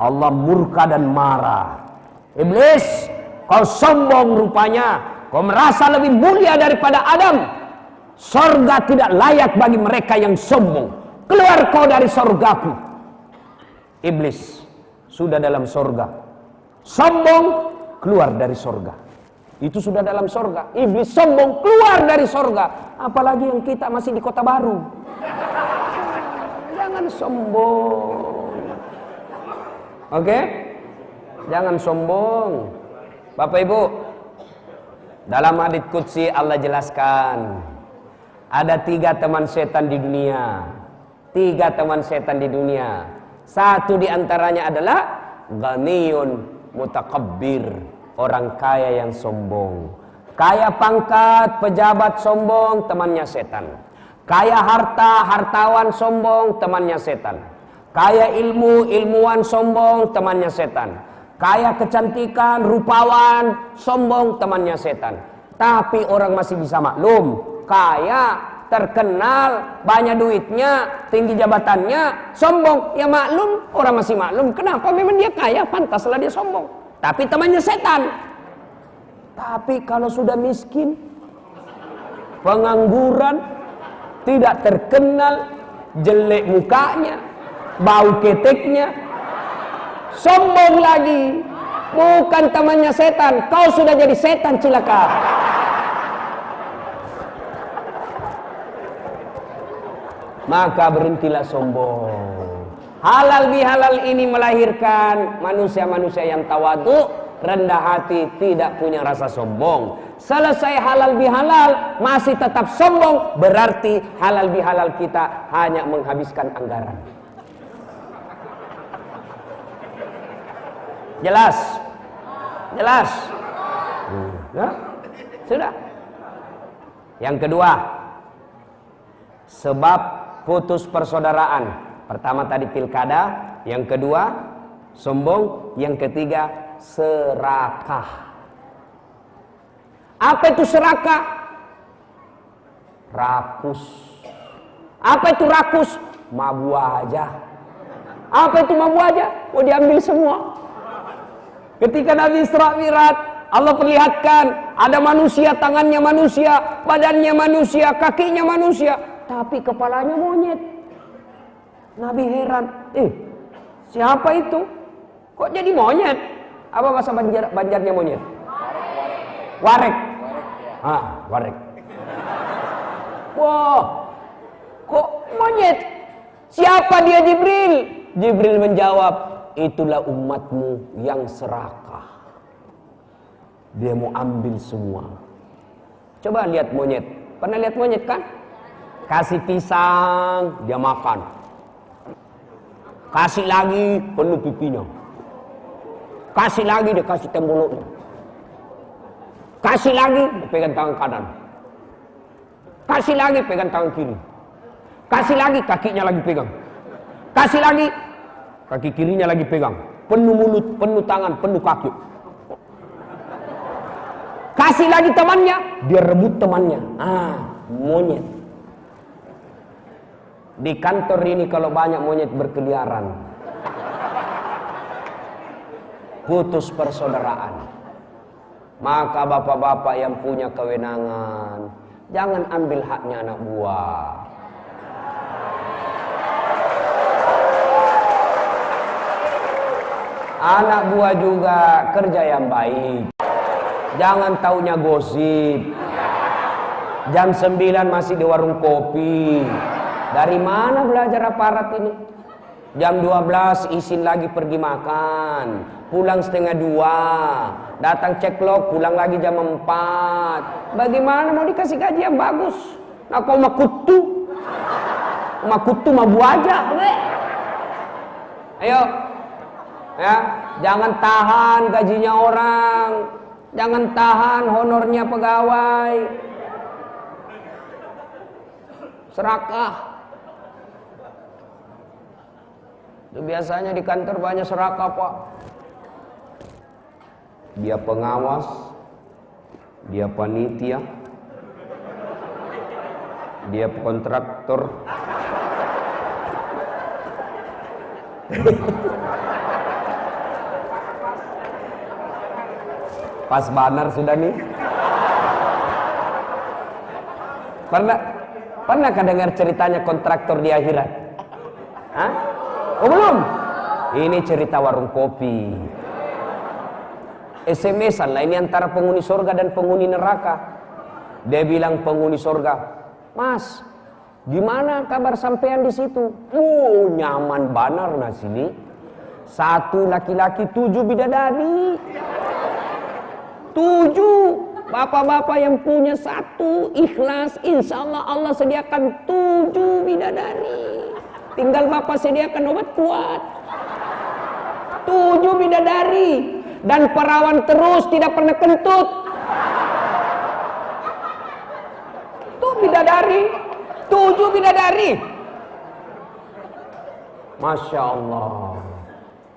Allah murka dan marah. Iblis, kau sombong rupanya. Kau merasa lebih mulia daripada Adam. Sorga tidak layak bagi mereka yang sombong. Keluar kau dari sorgaku. Iblis sudah dalam sorga, sombong, keluar dari sorga. Itu sudah dalam sorga. Iblis sombong, keluar dari sorga. Apalagi yang kita masih di Kota Baru. Jangan sombong. Oke? Jangan sombong. Bapak Ibu, dalam hadits qudsi Allah jelaskan, ada 3 teman setan di dunia. 3 teman setan di dunia. Satu di antaranya adalah ghaniyun mutakabbir, orang kaya yang sombong. Kaya pangkat, pejabat sombong, temannya setan. Kaya harta, hartawan sombong, temannya setan. Kaya ilmu, ilmuwan sombong, temannya setan. Kaya kecantikan, rupawan, sombong, temannya setan. Tapi orang masih bisa maklum. Kaya, terkenal, banyak duitnya, tinggi jabatannya, sombong. Ya maklum, orang masih maklum. Kenapa? Memang dia kaya, pantaslah dia sombong. Tapi temannya setan. Tapi kalau sudah miskin, pengangguran, tidak terkenal, jelek mukanya, bau keteknya, sombong lagi. Bukan temannya setan, kau sudah jadi setan cilaka. Maka berhentilah sombong. Halal bihalal ini melahirkan manusia-manusia yang tawadhu, rendah hati, tidak punya rasa sombong. Selesai halal bihalal masih tetap sombong, berarti halal bihalal kita hanya menghabiskan anggaran. Jelas? Jelas? Ya? Sudah. Yang kedua, sebab putus persaudaraan. Pertama tadi pilkada, yang kedua sombong, yang ketiga serakah. Apa itu serakah? Rakus. Apa itu rakus? Mabu aja. Apa itu mabu aja? Mau diambil semua. Ketika Nabi Isra Mi'raj, Allah perlihatkan ada manusia, tangannya manusia, badannya manusia, kakinya manusia, tapi kepalanya monyet. Nabi heran, siapa itu? Kok jadi monyet? Apa bahasa Banjarnya monyet? Warek. Warek. Wah, kok monyet? Siapa dia Jibril? Jibril menjawab, itulah umatmu yang serakah. Dia mau ambil semua. Coba lihat monyet. Pernah lihat monyet kan? Kasih pisang, dia makan. Kasih lagi, penuh pipinya. Kasih lagi, dia kasih temboloknya. Kasih lagi, dia pegang tangan kanan. Kasih lagi, pegang tangan kiri. Kasih lagi, kakinya lagi pegang. Kasih lagi, kaki kirinya lagi pegang. Penuh mulut, penuh tangan, penuh kaki. Kasih lagi temannya, dia rebut temannya. Monyet. Di kantor ini kalau banyak monyet berkeliaran, putus persaudaraan. Maka bapak-bapak yang punya kewenangan, jangan ambil haknya anak buah. Anak buah juga kerja yang baik. Jangan taunya gosip. Jam 9 masih di warung kopi. Dari mana belajar aparat ini? Jam 12 izin lagi pergi makan. Pulang setengah 2. Datang cek log, pulang lagi jam 4. Bagaimana mau dikasih gaji yang bagus? Nah kau makutu. Makutu mabu aja. Ayo. Ya, jangan tahan gajinya orang. Jangan tahan honornya pegawai. Serakah. Itu biasanya di kantor banyak serakah, Pak. Dia pengawas, dia panitia, dia kontraktor. Pas banar sudah nih. Pernahkah dengar ceritanya kontraktor di akhirat? Hah? Oh belum? Ini cerita warung kopi. SMS-an lah ini antara penghuni surga dan penghuni neraka. Dia bilang penghuni surga, Mas, gimana kabar sampean di situ? Nyaman banar nah sini. 1 laki-laki 7 bidadari. 7 bapak-bapak yang punya 1 ikhlas, insya Allah Allah sediakan 7 bidadari. Tinggal bapak sediakan obat kuat. 7 bidadari. Dan perawan terus tidak pernah kentut. Tuh bidadari 7 bidadari. Masya Allah.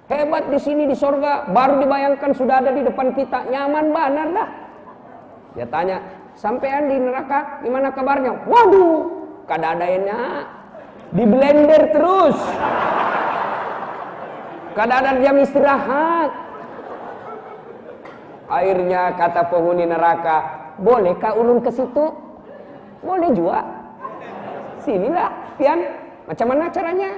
Hebat di sini di surga. Baru dibayangkan sudah ada di depan kita. Nyaman benar dah. Dia tanya, sampean di neraka gimana kabarnya? Waduh, kada ada enak. Di blender terus. Kada ada jam istirahat. Akhirnya kata penghuni neraka, bolehkah ulun ke situ? Boleh juga. Sinilah, pian. Macam mana caranya?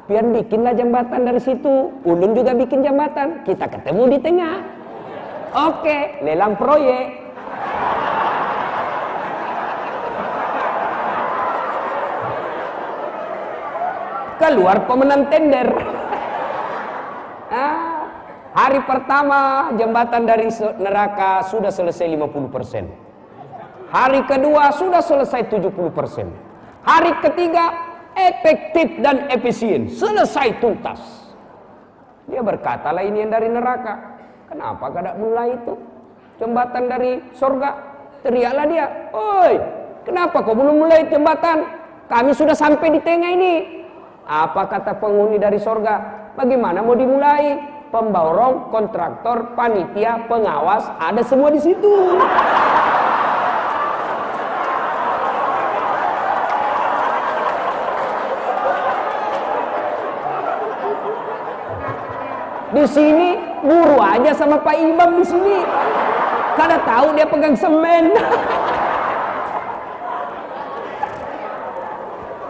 Pian bikinlah jembatan dari situ. Ulun juga bikin jembatan. Kita ketemu di tengah. Oke, lelang proyek. Keluar pemenang tender. Hari pertama jembatan dari neraka sudah selesai 50%. Hari kedua sudah selesai 70%. Hari ketiga efektif dan efisien, selesai tuntas. Dia berkata, lah ini yang dari neraka. Kenapa kada mulai itu? Jembatan dari surga. Teriaklah dia, oi, kenapa kau belum mulai jembatan? Kami sudah sampai di tengah ini. Apa kata penghuni dari surga? Bagaimana mau dimulai? Pemborong, kontraktor, panitia, pengawas, ada semua di situ. Di sini buru aja sama Pak Imam di sini. Kada tahu dia pegang semen.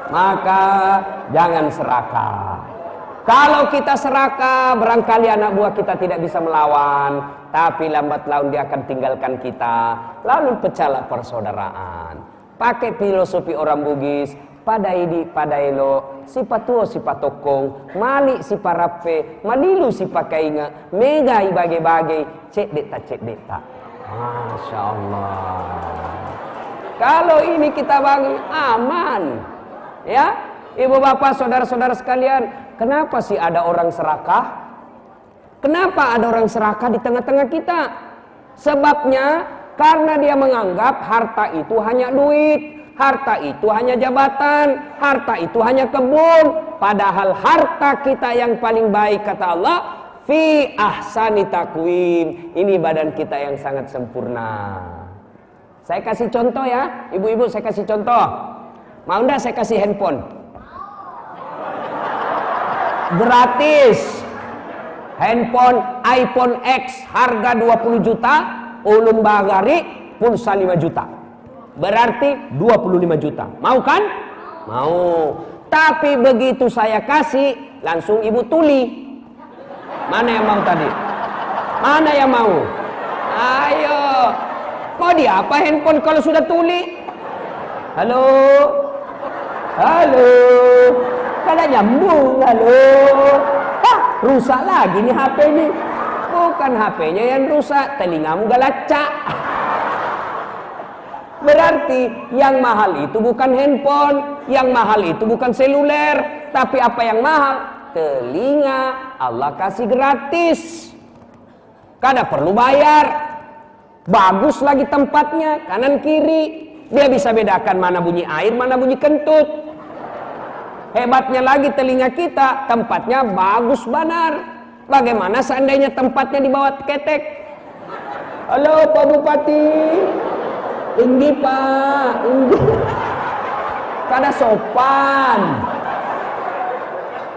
Maka jangan serakah. Kalau kita serakah, barangkali anak buah kita tidak bisa melawan, tapi lambat laun dia akan tinggalkan kita. Lalu pecahlah persaudaraan. Pakai filosofi orang Bugis, padaidi padaelo, si patuo si patokong, mali si parape, malilu si pakainga, mega ibage-bage, cek deta. Masya Allah. Kalau ini kita bangun aman, ya. Ibu bapak saudara-saudara sekalian, kenapa sih ada orang serakah? Kenapa ada orang serakah di tengah-tengah kita? Sebabnya karena dia menganggap harta itu hanya duit, harta itu hanya jabatan, harta itu hanya kebun. Padahal harta kita yang paling baik kata Allah, fi ahsani takwim. Ini badan kita yang sangat sempurna. Saya kasih contoh ya, ibu-ibu, saya kasih contoh. Mau enggak saya kasih handphone? Gratis. Handphone iPhone X harga 20 juta, ulun bagari pulsa 5 juta. Berarti 25 juta. Mau kan? Mau. Tapi begitu saya kasih, langsung ibu tuli. Mana yang mau tadi? Mana yang mau? Ayo. Kok dia apa handphone kalau sudah tuli? Halo? Halo? Kada nyambung, halo. Rusak lagi nih HP ini. Bukan HP-nya yang rusak, telingamu galacak. Berarti yang mahal itu bukan handphone, yang mahal itu bukan seluler, tapi apa yang mahal? Telinga. Allah kasih gratis. Kada perlu bayar. Bagus lagi tempatnya, kanan kiri. Dia bisa bedakan mana bunyi air, mana bunyi kentut. Hebatnya lagi telinga kita, tempatnya bagus benar. Bagaimana seandainya tempatnya di bawah ketek? Halo Pak Bupati. Tinggi Pak, tinggi. Kada sopan.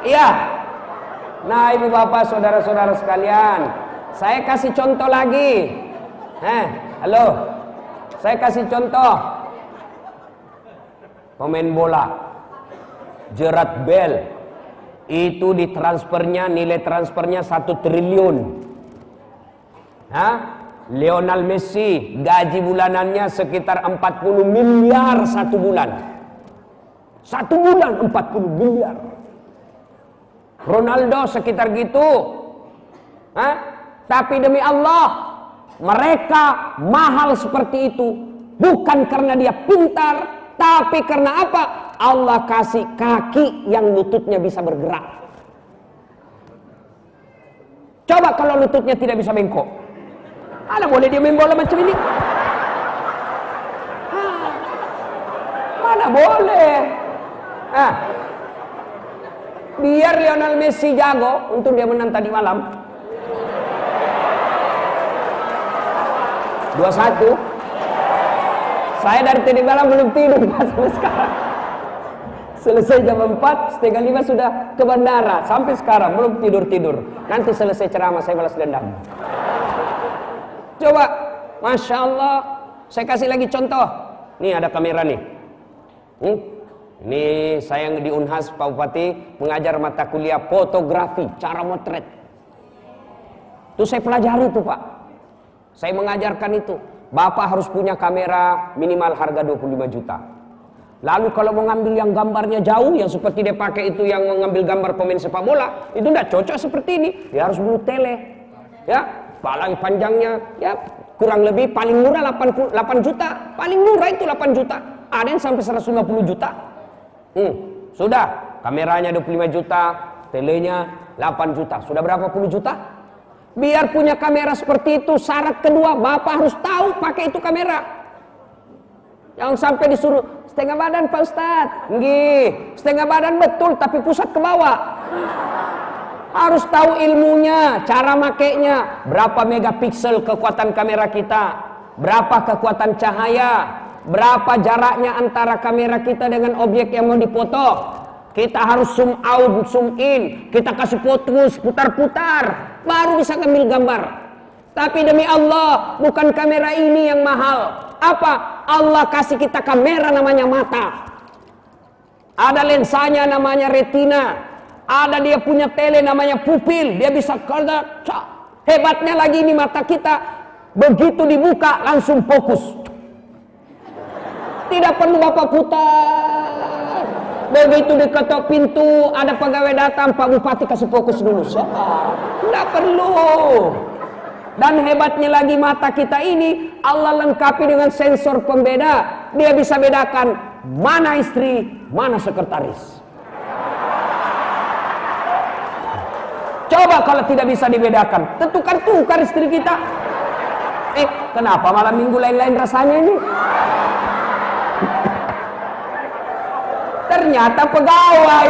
Iya. Nah ibu bapak saudara-saudara sekalian, saya kasih contoh lagi. Halo. Saya kasih contoh. Pemain bola. Jerat Bel itu ditransfernya, nilai transfernya 1 triliun. Lionel Messi gaji bulanannya sekitar 40 miliar satu bulan. Satu bulan 40 miliar. Ronaldo sekitar gitu. Tapi demi Allah, mereka mahal seperti itu bukan karena dia pintar, tapi karena apa? Allah kasih kaki yang lututnya bisa bergerak. Coba kalau lututnya tidak bisa bengkok, boleh dia main bola macam ini? Mana lah, boleh. Ah, biar Lionel Messi jago untuk dia menang tadi malam. 2-1. Saya dari tadi malam belum tidur sampai sekarang. Selesai jam 4, setengah 5 sudah ke bandara. Sampai sekarang belum tidur-tidur. Nanti selesai ceramah saya balas dendam. Coba, Masya Allah. Saya kasih lagi contoh. Nih ada kamera nih. Ini saya di Unhas Pak Bupati mengajar mata kuliah fotografi, cara motret. Itu saya pelajari tuh Pak. Saya mengajarkan itu. Bapak harus punya kamera minimal harga 25 juta. Lalu kalau mau ngambil yang gambarnya jauh, yang seperti dia pakai itu yang mengambil gambar pemain sepak bola, itu tidak cocok seperti ini. Dia harus beli tele. Ya, paling panjangnya ya kurang lebih paling murah 8 juta. Paling murah itu 8 juta. Ada yang sampai 150 juta. Sudah, kameranya 25 juta, telenya 8 juta. Sudah berapa puluh juta? Biar punya kamera seperti itu, syarat kedua, Bapak harus tahu pakai itu kamera. Jangan sampai disuruh setengah badan Pak Ustadz. Nggih, setengah badan betul tapi pusat ke bawah. Harus tahu ilmunya, cara makainya, berapa megapiksel kekuatan kamera kita, berapa kekuatan cahaya, berapa jaraknya antara kamera kita dengan objek yang mau dipoto. Kita harus zoom out, zoom in, kita kasih fokus, putar-putar, baru bisa ngambil gambar. Tapi demi Allah, bukan kamera ini yang mahal. Apa? Allah kasih kita kamera namanya mata. Ada lensanya namanya retina. Ada dia punya tele namanya pupil. Dia bisa kerja. Hebatnya lagi ini mata kita. Begitu dibuka langsung fokus. Tidak perlu Bapak putar. Begitu diketok pintu, ada pegawai datang, Pak Bupati kasih fokus dulu. Tidak perlu. Dan hebatnya lagi mata kita ini, Allah lengkapi dengan sensor pembeda. Dia bisa bedakan mana istri, mana sekretaris. Coba kalau tidak bisa dibedakan, tukar istri kita. Kenapa malam minggu lain-lain rasanya ini? Ternyata pegawai.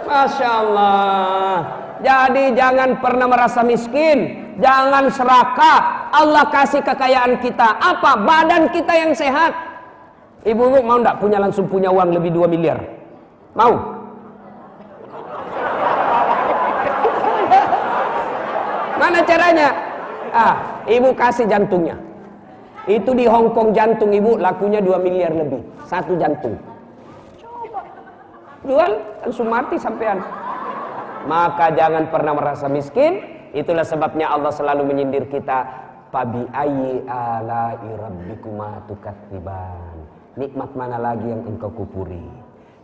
Masya Allah. Jadi jangan pernah merasa miskin, jangan serakah. Allah kasih kekayaan kita. Apa? Badan kita yang sehat. Ibu mau enggak langsung punya uang lebih 2 miliar? Mau? Mana caranya? Ibu kasih jantungnya. Itu di Hong Kong jantung ibu lakunya 2 miliar lebih. 1 jantung. Coba. Jual, langsung mati sampean. Maka jangan pernah merasa miskin. Itulah sebabnya Allah selalu menyindir kita. Fabi ayyi ala'i rabbikuma tukatsiban. Nikmat mana lagi yang engkau kupuri?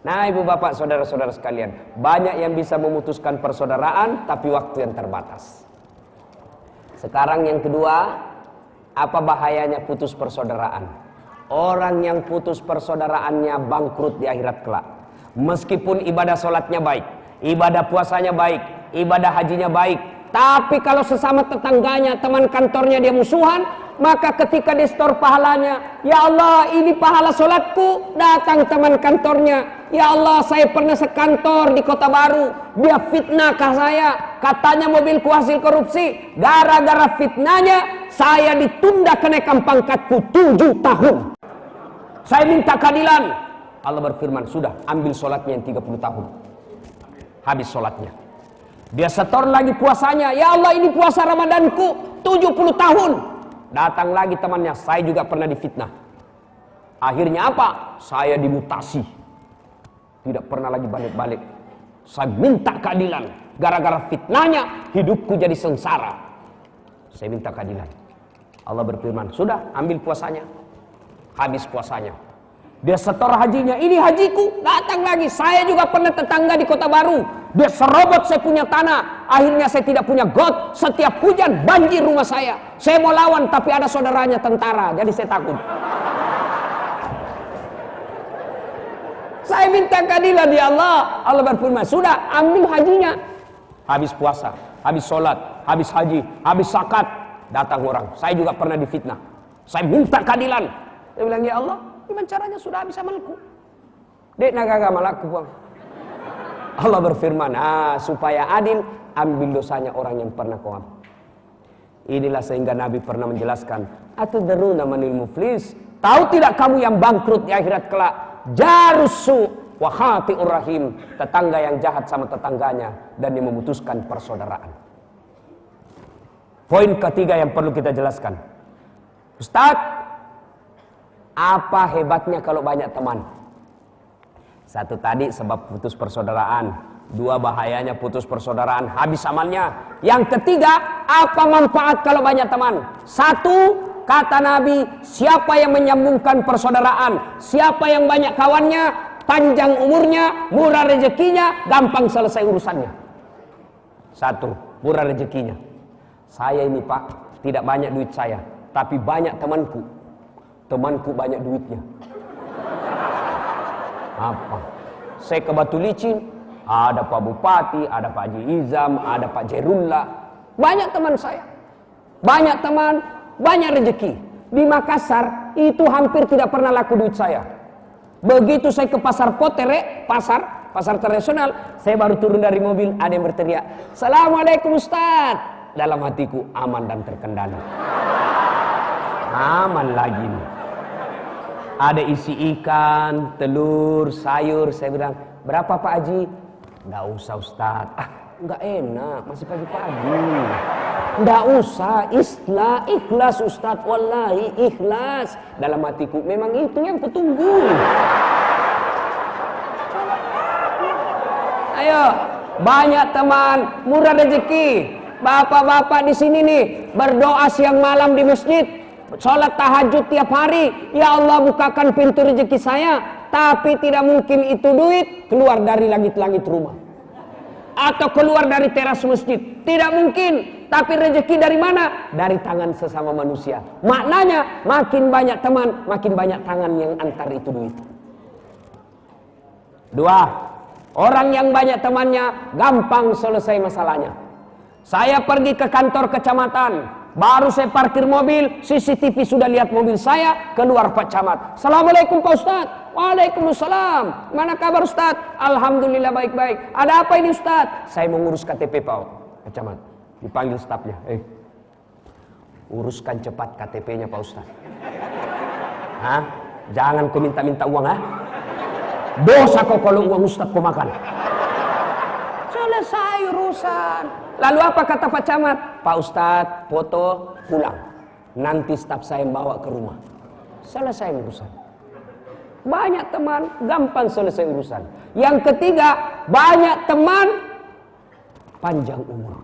Nah ibu bapak saudara-saudara sekalian, banyak yang bisa memutuskan persaudaraan, tapi waktu yang terbatas. Sekarang yang kedua, apa bahayanya putus persaudaraan? Orang yang putus persaudaraannya bangkrut di akhirat kelak. Meskipun ibadah sholatnya baik, ibadah puasanya baik, ibadah hajinya baik, tapi kalau sesama tetangganya, teman kantornya dia musuhan, maka ketika di store pahalanya, ya Allah ini pahala sholatku, datang teman kantornya, ya Allah saya pernah sekantor di Kota Baru, dia fitnahkah saya, katanya mobilku hasil korupsi, gara-gara fitnahnya saya ditunda kenaikan pangkatku 7 tahun. Saya minta keadilan. Allah berfirman, sudah ambil sholatnya yang 30 tahun. Habis sholatnya. Dia setor lagi puasanya. Ya Allah ini puasa Ramadanku 70 tahun. Datang lagi temannya, saya juga pernah difitnah. Akhirnya apa? Saya dimutasi. Tidak pernah lagi balik-balik. Saya minta keadilan. Gara-gara fitnahnya hidupku jadi sengsara. Saya minta keadilan. Allah berfirman, sudah ambil puasanya. Habis puasanya. Dia setor hajinya, ini hajiku, datang lagi. Saya juga pernah tetangga di Kota Baru. Dia serobot saya punya tanah. Akhirnya saya tidak punya got. Setiap hujan banjir rumah saya. Saya mau lawan tapi ada saudaranya tentara, jadi saya takut. Saya minta keadilan ya Allah. Allah berfirman, sudah ambil hajinya. Habis puasa, habis sholat, habis haji, habis zakat, datang orang. Saya juga pernah difitnah. Saya minta keadilan. Dia bilang, ya Allah, Gimana caranya sudah habis amalku? Dek naga malaku bang. Allah berfirman, supaya adil, ambil dosanya orang yang pernah kau ambil. Inilah sehingga Nabi pernah menjelaskan, atadruna manil muflis? Tahu tidak kamu yang bangkrut di akhirat kelak? Jarusu wa khati'ur rahim, tetangga yang jahat sama tetangganya dan yang memutuskan persaudaraan. Poin ketiga yang perlu kita jelaskan. Ustadz, apa hebatnya kalau banyak teman? Satu tadi sebab putus persaudaraan, dua bahayanya putus persaudaraan, habis amalnya. Yang ketiga, apa manfaat kalau banyak teman? Satu, kata Nabi, siapa yang menyambungkan persaudaraan, siapa yang banyak kawannya, panjang umurnya, murah rezekinya, gampang selesai urusannya. Satu, murah rezekinya. Saya ini Pak, tidak banyak duit saya, tapi banyak temanku. Temanku banyak duitnya. Apa? Saya ke Batu Licin, ada Pak Bupati, ada Pak Haji Izam, ada Pak Jerullah. Banyak teman saya. Banyak teman, banyak rezeki. Di Makassar itu hampir tidak pernah laku duit saya. Begitu saya ke pasar Potere, pasar tradisional, saya baru turun dari mobil, ada yang berteriak, "Assalamualaikum Ustaz." Dalam hatiku aman dan terkendali. Aman lagi nih. Ada isi ikan, telur, sayur. Saya bilang, berapa Pak Haji? Nggak usah Ustaz. Nggak enak, masih pagi-pagi. Nggak usah, ikhlas Ustaz. Wallahi ikhlas. Dalam hatiku, memang itu yang kutunggu. Ayo, banyak teman, murah rezeki. Bapak-bapak di sini nih, berdoa siang malam di masjid. Sholat tahajud tiap hari. Ya Allah, bukakan pintu rezeki saya. Tapi tidak mungkin itu duit keluar dari langit-langit rumah atau keluar dari teras masjid. Tidak mungkin. Tapi rezeki dari mana? Dari tangan sesama manusia. Maknanya makin banyak teman, makin banyak tangan yang antar itu duit. Dua, orang yang banyak temannya gampang selesai masalahnya. Saya pergi ke kantor kecamatan, baru saya parkir mobil, CCTV sudah lihat mobil saya, keluar Pak Camat. Assalamualaikum Pak Ustadz. Waalaikumsalam. Mana kabar Ustadz? Alhamdulillah baik-baik. Ada apa ini Ustadz? Saya mau ngurus KTP Pak Camat. Dipanggil stafnya. Uruskan cepat KTP-nya Pak Ustadz. Jangan kau minta-minta uang Dosa kau kalau uang Ustadz kau makan. Selesai urusan. Lalu apa kata Pak Camat? Pak Ustadz, foto, pulang. Nanti staf saya bawa ke rumah. Selesai urusan. Banyak teman, gampang selesai urusan. Yang ketiga, banyak teman, panjang umur.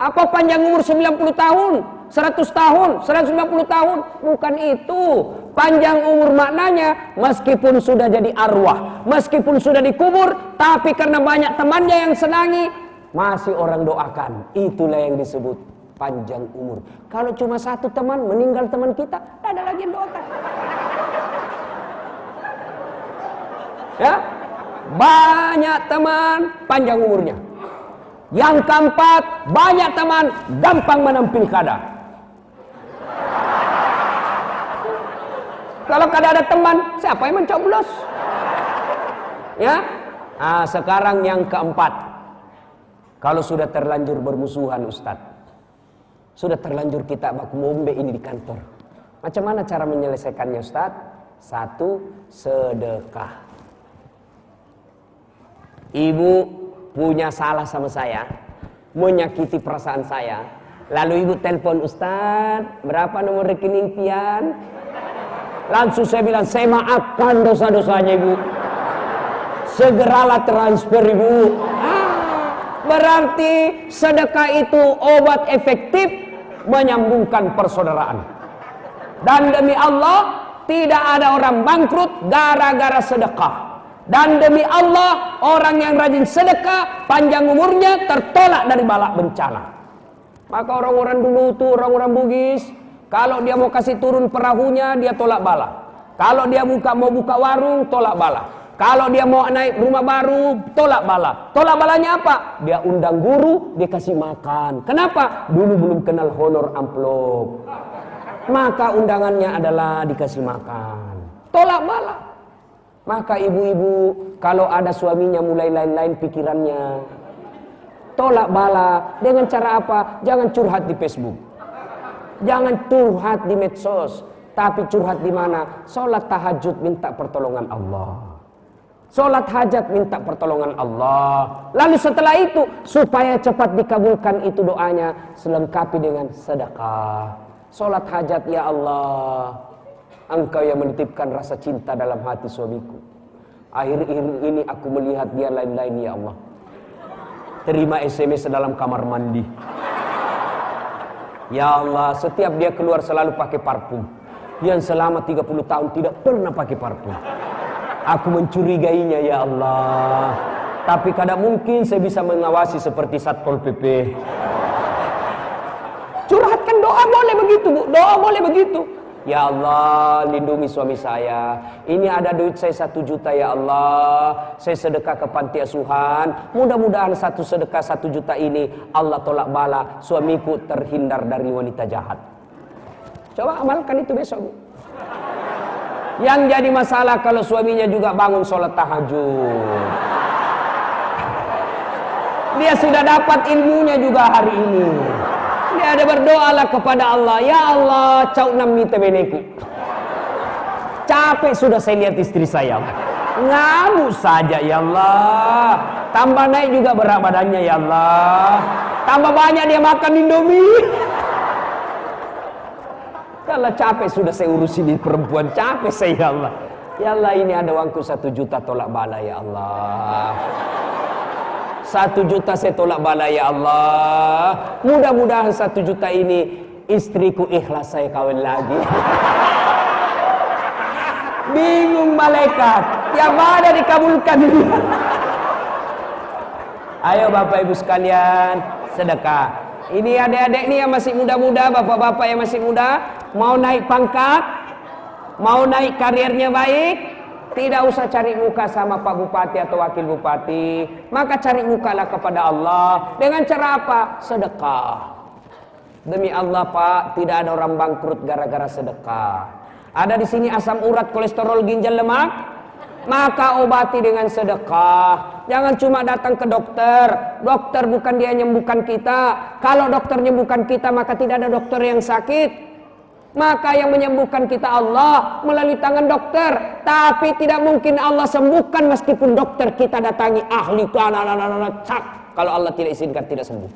Apa panjang umur 90 tahun, 100 tahun, 190 tahun? Bukan itu. Panjang umur maknanya, meskipun sudah jadi arwah, meskipun sudah dikubur, tapi karena banyak temannya yang senangi, masih orang doakan. Itulah yang disebut panjang umur. Kalau cuma satu teman meninggal teman kita, tidak ada lagi yang doakan. Ya, banyak teman panjang umurnya. Yang keempat, banyak teman gampang menang pilkada. Kalau kada ada teman, siapa yang mencoblos? Ya, sekarang yang keempat. Kalau sudah terlanjur bermusuhan Ustadz, sudah terlanjur kita baku mombe ini di kantor, macam mana cara menyelesaikannya Ustadz? Satu, sedekah. Ibu punya salah sama saya, menyakiti perasaan saya, lalu ibu telepon, Ustadz, berapa nomor rekening pian? Langsung saya bilang, saya maafkan dosa-dosanya ibu, segeralah transfer ibu. Berarti sedekah itu obat efektif menyambungkan persaudaraan. Dan demi Allah, tidak ada orang bangkrut gara-gara sedekah. Dan demi Allah, orang yang rajin sedekah, panjang umurnya, tertolak dari bala bencana. Maka orang-orang dulu tuh, orang-orang Bugis, kalau dia mau kasih turun perahunya, dia tolak bala. Kalau dia mau buka warung, tolak bala. Kalau dia mau naik rumah baru, tolak bala. Tolak balanya apa? Dia undang guru, dia kasih makan. Kenapa? Dulu belum kenal honor amplop. Maka undangannya adalah dikasih makan. Tolak bala. Maka ibu-ibu kalau ada suaminya mulai lain-lain pikirannya, tolak bala. Dengan cara apa? Jangan curhat di Facebook, jangan curhat di medsos, tapi curhat di mana? Sholat tahajud minta pertolongan Allah, sholat hajat minta pertolongan Allah. Lalu setelah itu supaya cepat dikabulkan itu doanya, selengkapi dengan sedekah. Sholat hajat, ya Allah, Engkau yang menitipkan rasa cinta dalam hati suamiku. Akhir-akhir ini aku melihat dia lain-lain, ya Allah. Terima SMS dalam kamar mandi. Ya Allah, setiap dia keluar selalu pakai parfum yang selama 30 tahun tidak pernah pakai parfum. Aku mencurigainya, ya Allah. Tapi kadang mungkin saya bisa mengawasi seperti Satpol PP. Curhatkan doa boleh begitu, Bu. Doa boleh begitu. Ya Allah, lindungi suami saya. Ini ada duit saya 1 juta, ya Allah. Saya sedekah ke panti asuhan. Mudah-mudahan satu sedekah 1 juta ini Allah tolak bala, suamiku terhindar dari wanita jahat. Coba amalkan itu besok, Bu. Yang jadi masalah kalau suaminya juga bangun sholat tahajud. Dia sudah dapat ilmunya juga hari ini. Dia ada berdoalah kepada Allah. Ya Allah, cau nami tebeneku. Capek sudah saya lihat istri saya. Ngamuk saja, ya Allah. Tambah naik juga berat badannya, ya Allah. Tambah banyak dia makan Indomie. Kalau capek sudah saya urusin ini perempuan, capek saya, ya Allah. Ya Allah, ini ada uangku 1 juta tolak bala, ya Allah. 1 juta saya tolak bala, ya Allah. Mudah-mudahan 1 juta ini istriku ikhlas saya kawin lagi. Bingung malaikat, yang mana dikabulkan. Ayo Bapak Ibu sekalian, sedekah. Ini adik-adik nih yang masih muda-muda, bapak-bapak yang masih muda, mau naik pangkat, mau naik karirnya baik, tidak usah cari muka sama Pak Bupati atau Wakil Bupati. Maka cari mukalah kepada Allah. Dengan cara apa? Sedekah. Demi Allah Pak, tidak ada orang bangkrut gara-gara sedekah. Ada di sini asam urat, kolesterol, ginjal, lemak, maka obati dengan sedekah. Jangan cuma datang ke dokter. Dokter bukan dia menyembuhkan kita. Kalau dokter menyembuhkan kita, maka tidak ada dokter yang sakit. Maka yang menyembuhkan kita Allah melalui tangan dokter. Tapi tidak mungkin Allah sembuhkan meskipun dokter kita datangi ahli cak. Kalau Allah tidak izinkan tidak sembuh.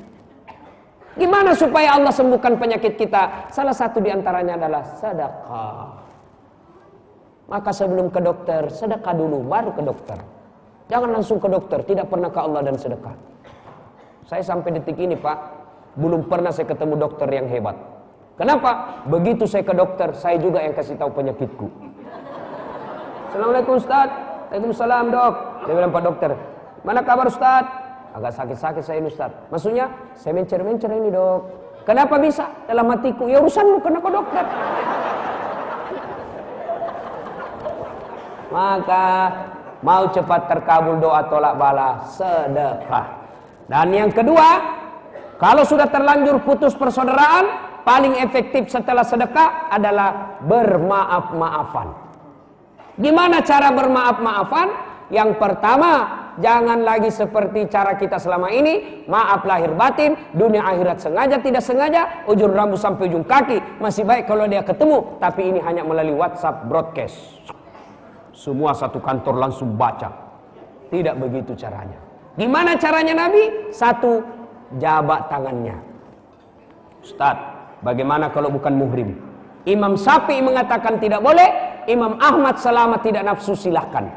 Gimana supaya Allah sembuhkan penyakit kita? Salah satu diantaranya adalah sedekah. Maka sebelum ke dokter, sedekah dulu baru ke dokter. Jangan langsung ke dokter, tidak pernah ke Allah dan sedekah. Saya sampai detik ini Pak, belum pernah saya ketemu dokter yang hebat. Kenapa? Begitu saya ke dokter, saya juga yang kasih tahu penyakitku. Assalamualaikum Ustaz. Waalaikumsalam dok. Dia bilang Pak dokter, mana kabar Ustaz? Agak sakit-sakit saya ini Ustaz. Maksudnya, saya mencer-mencer ini dok. Kenapa bisa? Dalam hatiku, ya urusanmu kena ke dokter. Maka mau cepat terkabul doa tolak bala, sedekah. Dan yang kedua, kalau sudah terlanjur putus persaudaraan, paling efektif setelah sedekah adalah bermaaf-maafan. Gimana cara bermaaf-maafan? Yang pertama, jangan lagi seperti cara kita selama ini, maaf lahir batin, dunia akhirat sengaja tidak sengaja, ujung rambut sampai ujung kaki. Masih baik kalau dia ketemu, tapi ini hanya melalui WhatsApp broadcast. Semua satu kantor langsung baca. Tidak begitu caranya. Gimana caranya Nabi? Satu, jabat tangannya. Ustaz, bagaimana kalau bukan muhrim? Imam Syafi'i mengatakan tidak boleh. Imam Ahmad selama tidak nafsu silahkan.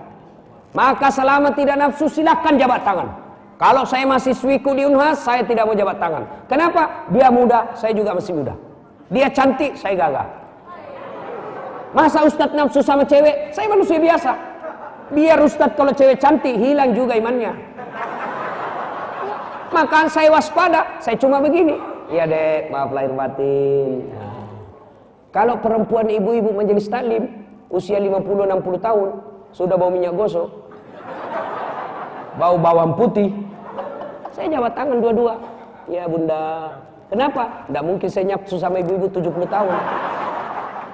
Maka selama tidak nafsu silahkan jabat tangan. Kalau saya masih swiku di Unhas, saya tidak mau jabat tangan. Kenapa? Dia muda, saya juga masih muda. Dia cantik, saya gagah. Masa Ustadz nafsu sama cewek? Saya manusia biasa. Biar Ustadz kalau cewek cantik, hilang juga imannya. Maka saya waspada, saya cuma begini. Iya dek, maaf lahir batin. Nah. Kalau perempuan ibu-ibu majelis taklim usia 50-60 tahun sudah bau minyak gosok, bau bawang putih, saya jabat tangan dua-dua. Ya bunda. Kenapa? Tidak mungkin saya nafsu sama ibu-ibu 70 tahun.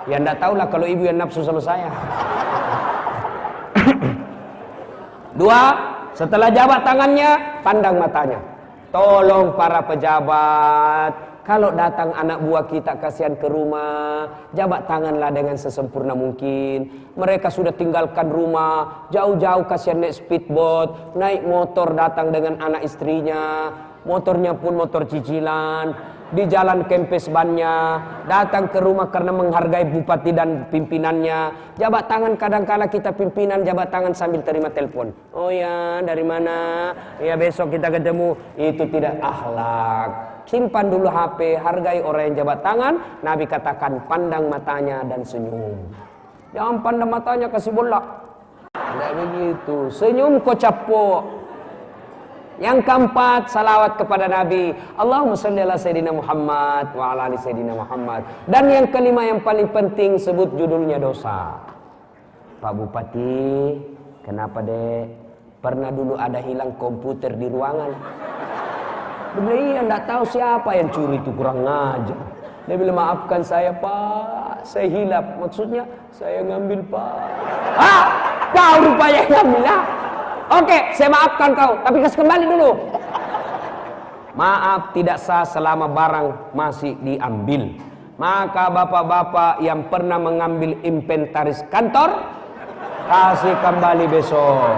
Ya enggak tahulah kalau ibu yang nafsu sama saya. Dua, setelah jabat tangannya, pandang matanya. Tolong para pejabat, kalau datang anak buah kita kasihan ke rumah, jabat tanganlah dengan sesempurna mungkin. Mereka sudah tinggalkan rumah, jauh-jauh kasihan naik speedboat, naik motor datang dengan anak istrinya, motornya pun motor cicilan. Di jalan kempes bannya, datang ke rumah karena menghargai bupati dan pimpinannya. Jabat tangan kadangkala kita pimpinan jabat tangan sambil terima telepon. Oh ya, dari mana? Ya besok kita ketemu. Itu tidak akhlak. Simpan dulu HP, hargai orang yang jabat tangan. Nabi katakan pandang matanya dan senyum. Jangan pandang matanya kasih bola. Tidak begitu. Senyum kocapok. Yang keempat, salawat kepada Nabi. Allahumma sholli ala Sayyidina Muhammad wa ala ali Sayyidina Muhammad. Dan yang kelima yang paling penting, sebut judulnya dosa. Pak Bupati, kenapa dek? Pernah dulu ada hilang komputer di ruangan. Dia bilang, iya enggak tahu siapa yang curi itu, kurang ngajar. Dia bilang, maafkan saya Pak, saya hilap. Maksudnya, saya ngambil Pak. Ah, kau rupanya yang ngambil lah. Oke, saya maafkan kau, tapi kasih kembali dulu. Maaf tidak sah selama barang masih diambil. Maka bapak-bapak yang pernah mengambil inventaris kantor, kasih kembali besok.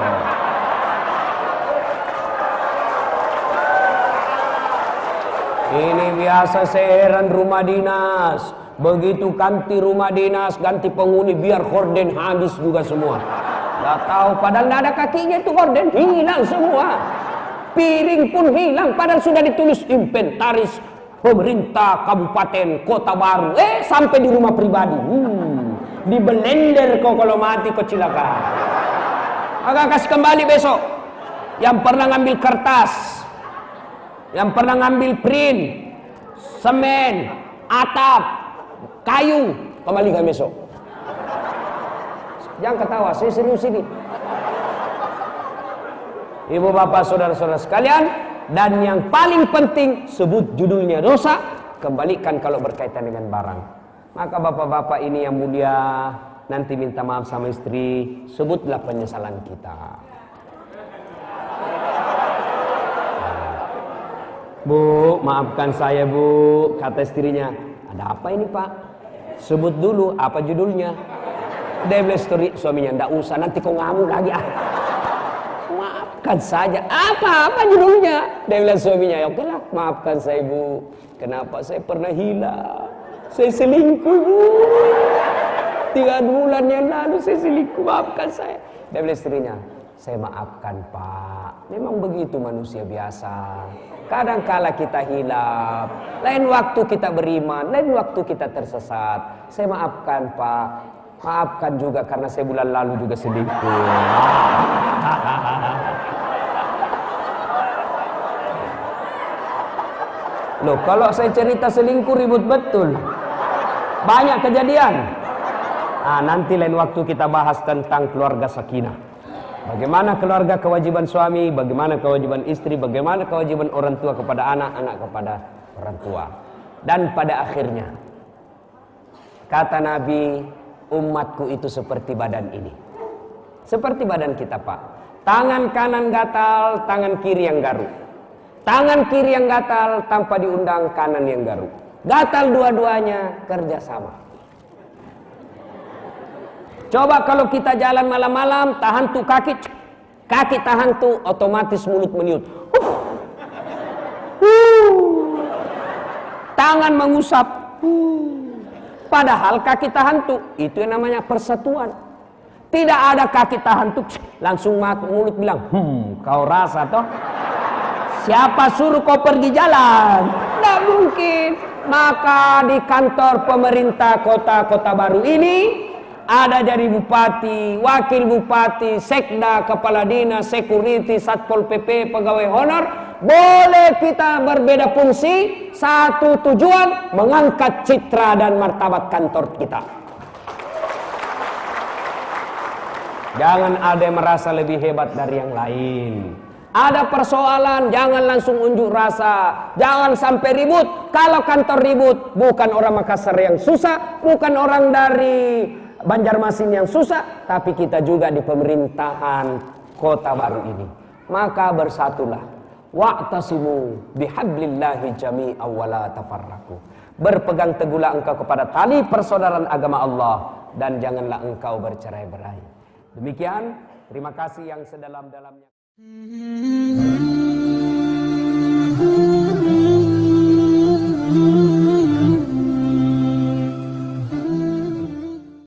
Ini biasa saya heran rumah dinas. Begitu ganti rumah dinas, ganti penghuni, biar horden habis juga semua. Gak tahu, padahal gak ada kakinya itu horden, hilang semua. Piring pun hilang, padahal sudah ditulis inventaris pemerintah kabupaten kota baru. Sampai di rumah pribadi. Di blender kok kalau mati kok cilaka. Maka kasih kembali besok. Yang pernah ngambil kertas, yang pernah ngambil print, semen, atap, kayu, kembalikan besok. Jangan ketawa, saya serius ini. Ibu bapak saudara-saudara sekalian, dan yang paling penting, sebut judulnya dosa, kembalikan kalau berkaitan dengan barang. Maka bapak-bapak ini yang mulia, nanti minta maaf sama istri, sebutlah penyesalan kita. Bu, maafkan saya bu, kata istrinya. Ada apa ini pak? Sebut dulu, apa judulnya? Dia bilang suaminya, ndak usah, nanti kau ngamuk lagi. Maafkan saja. Apa judulnya? Dia bilang suaminya, ya oke lah, maafkan saya bu. Kenapa saya pernah hilang? Saya selingkuh bu. 3 bulan yang lalu saya selingkuh, maafkan saya. Dia bilang istrinya, saya maafkan pak. Memang begitu manusia biasa. Kadangkala kita hilaf, lain waktu kita beriman, lain waktu kita tersesat. Saya maafkan pak. Maafkan juga karena saya bulan lalu juga selingkuh. Loh, kalau saya cerita selingkuh ribut betul. Banyak kejadian. Nanti lain waktu kita bahas tentang keluarga sakinah. Bagaimana keluarga kewajiban suami, bagaimana kewajiban istri, bagaimana kewajiban orang tua kepada anak, anak kepada orang tua. Dan pada akhirnya, kata Nabi, umatku itu seperti badan ini. Seperti badan kita pak. Tangan kanan gatal, tangan kiri yang garuk. Tangan kiri yang gatal, tanpa diundang kanan yang garuk. Gatal dua-duanya, kerjasama. Coba kalau kita jalan malam-malam, tahan tuh kaki. Kaki tahan tuh, otomatis mulut meniup. Tangan mengusap. Padahal kaki tahan tuh, itu yang namanya persatuan. Tidak ada kaki tahan tuh, langsung mulut bilang, kau rasa toh? Siapa suruh kau pergi jalan? Tidak mungkin. Maka di kantor pemerintah kota baru ini, ada dari bupati, wakil bupati, sekda, kepala dinas, security, satpol pp, pegawai honor. Boleh kita berbeda fungsi, satu tujuan, mengangkat citra dan martabat kantor kita. Jangan ada yang merasa lebih hebat dari yang lain. Ada persoalan, jangan langsung unjuk rasa. Jangan sampai ribut. Kalau kantor ribut, bukan orang Makassar yang susah, bukan orang dari Banjarmasin yang susah, tapi kita juga di pemerintahan kota baru ini. Maka bersatulah. Wa'tasimu bihablillahi jami'an wa la tafarraqu. Berpegang teguhlah engkau kepada tali persaudaraan agama Allah dan janganlah engkau bercerai-berai. Demikian, terima kasih yang sedalam-dalamnya.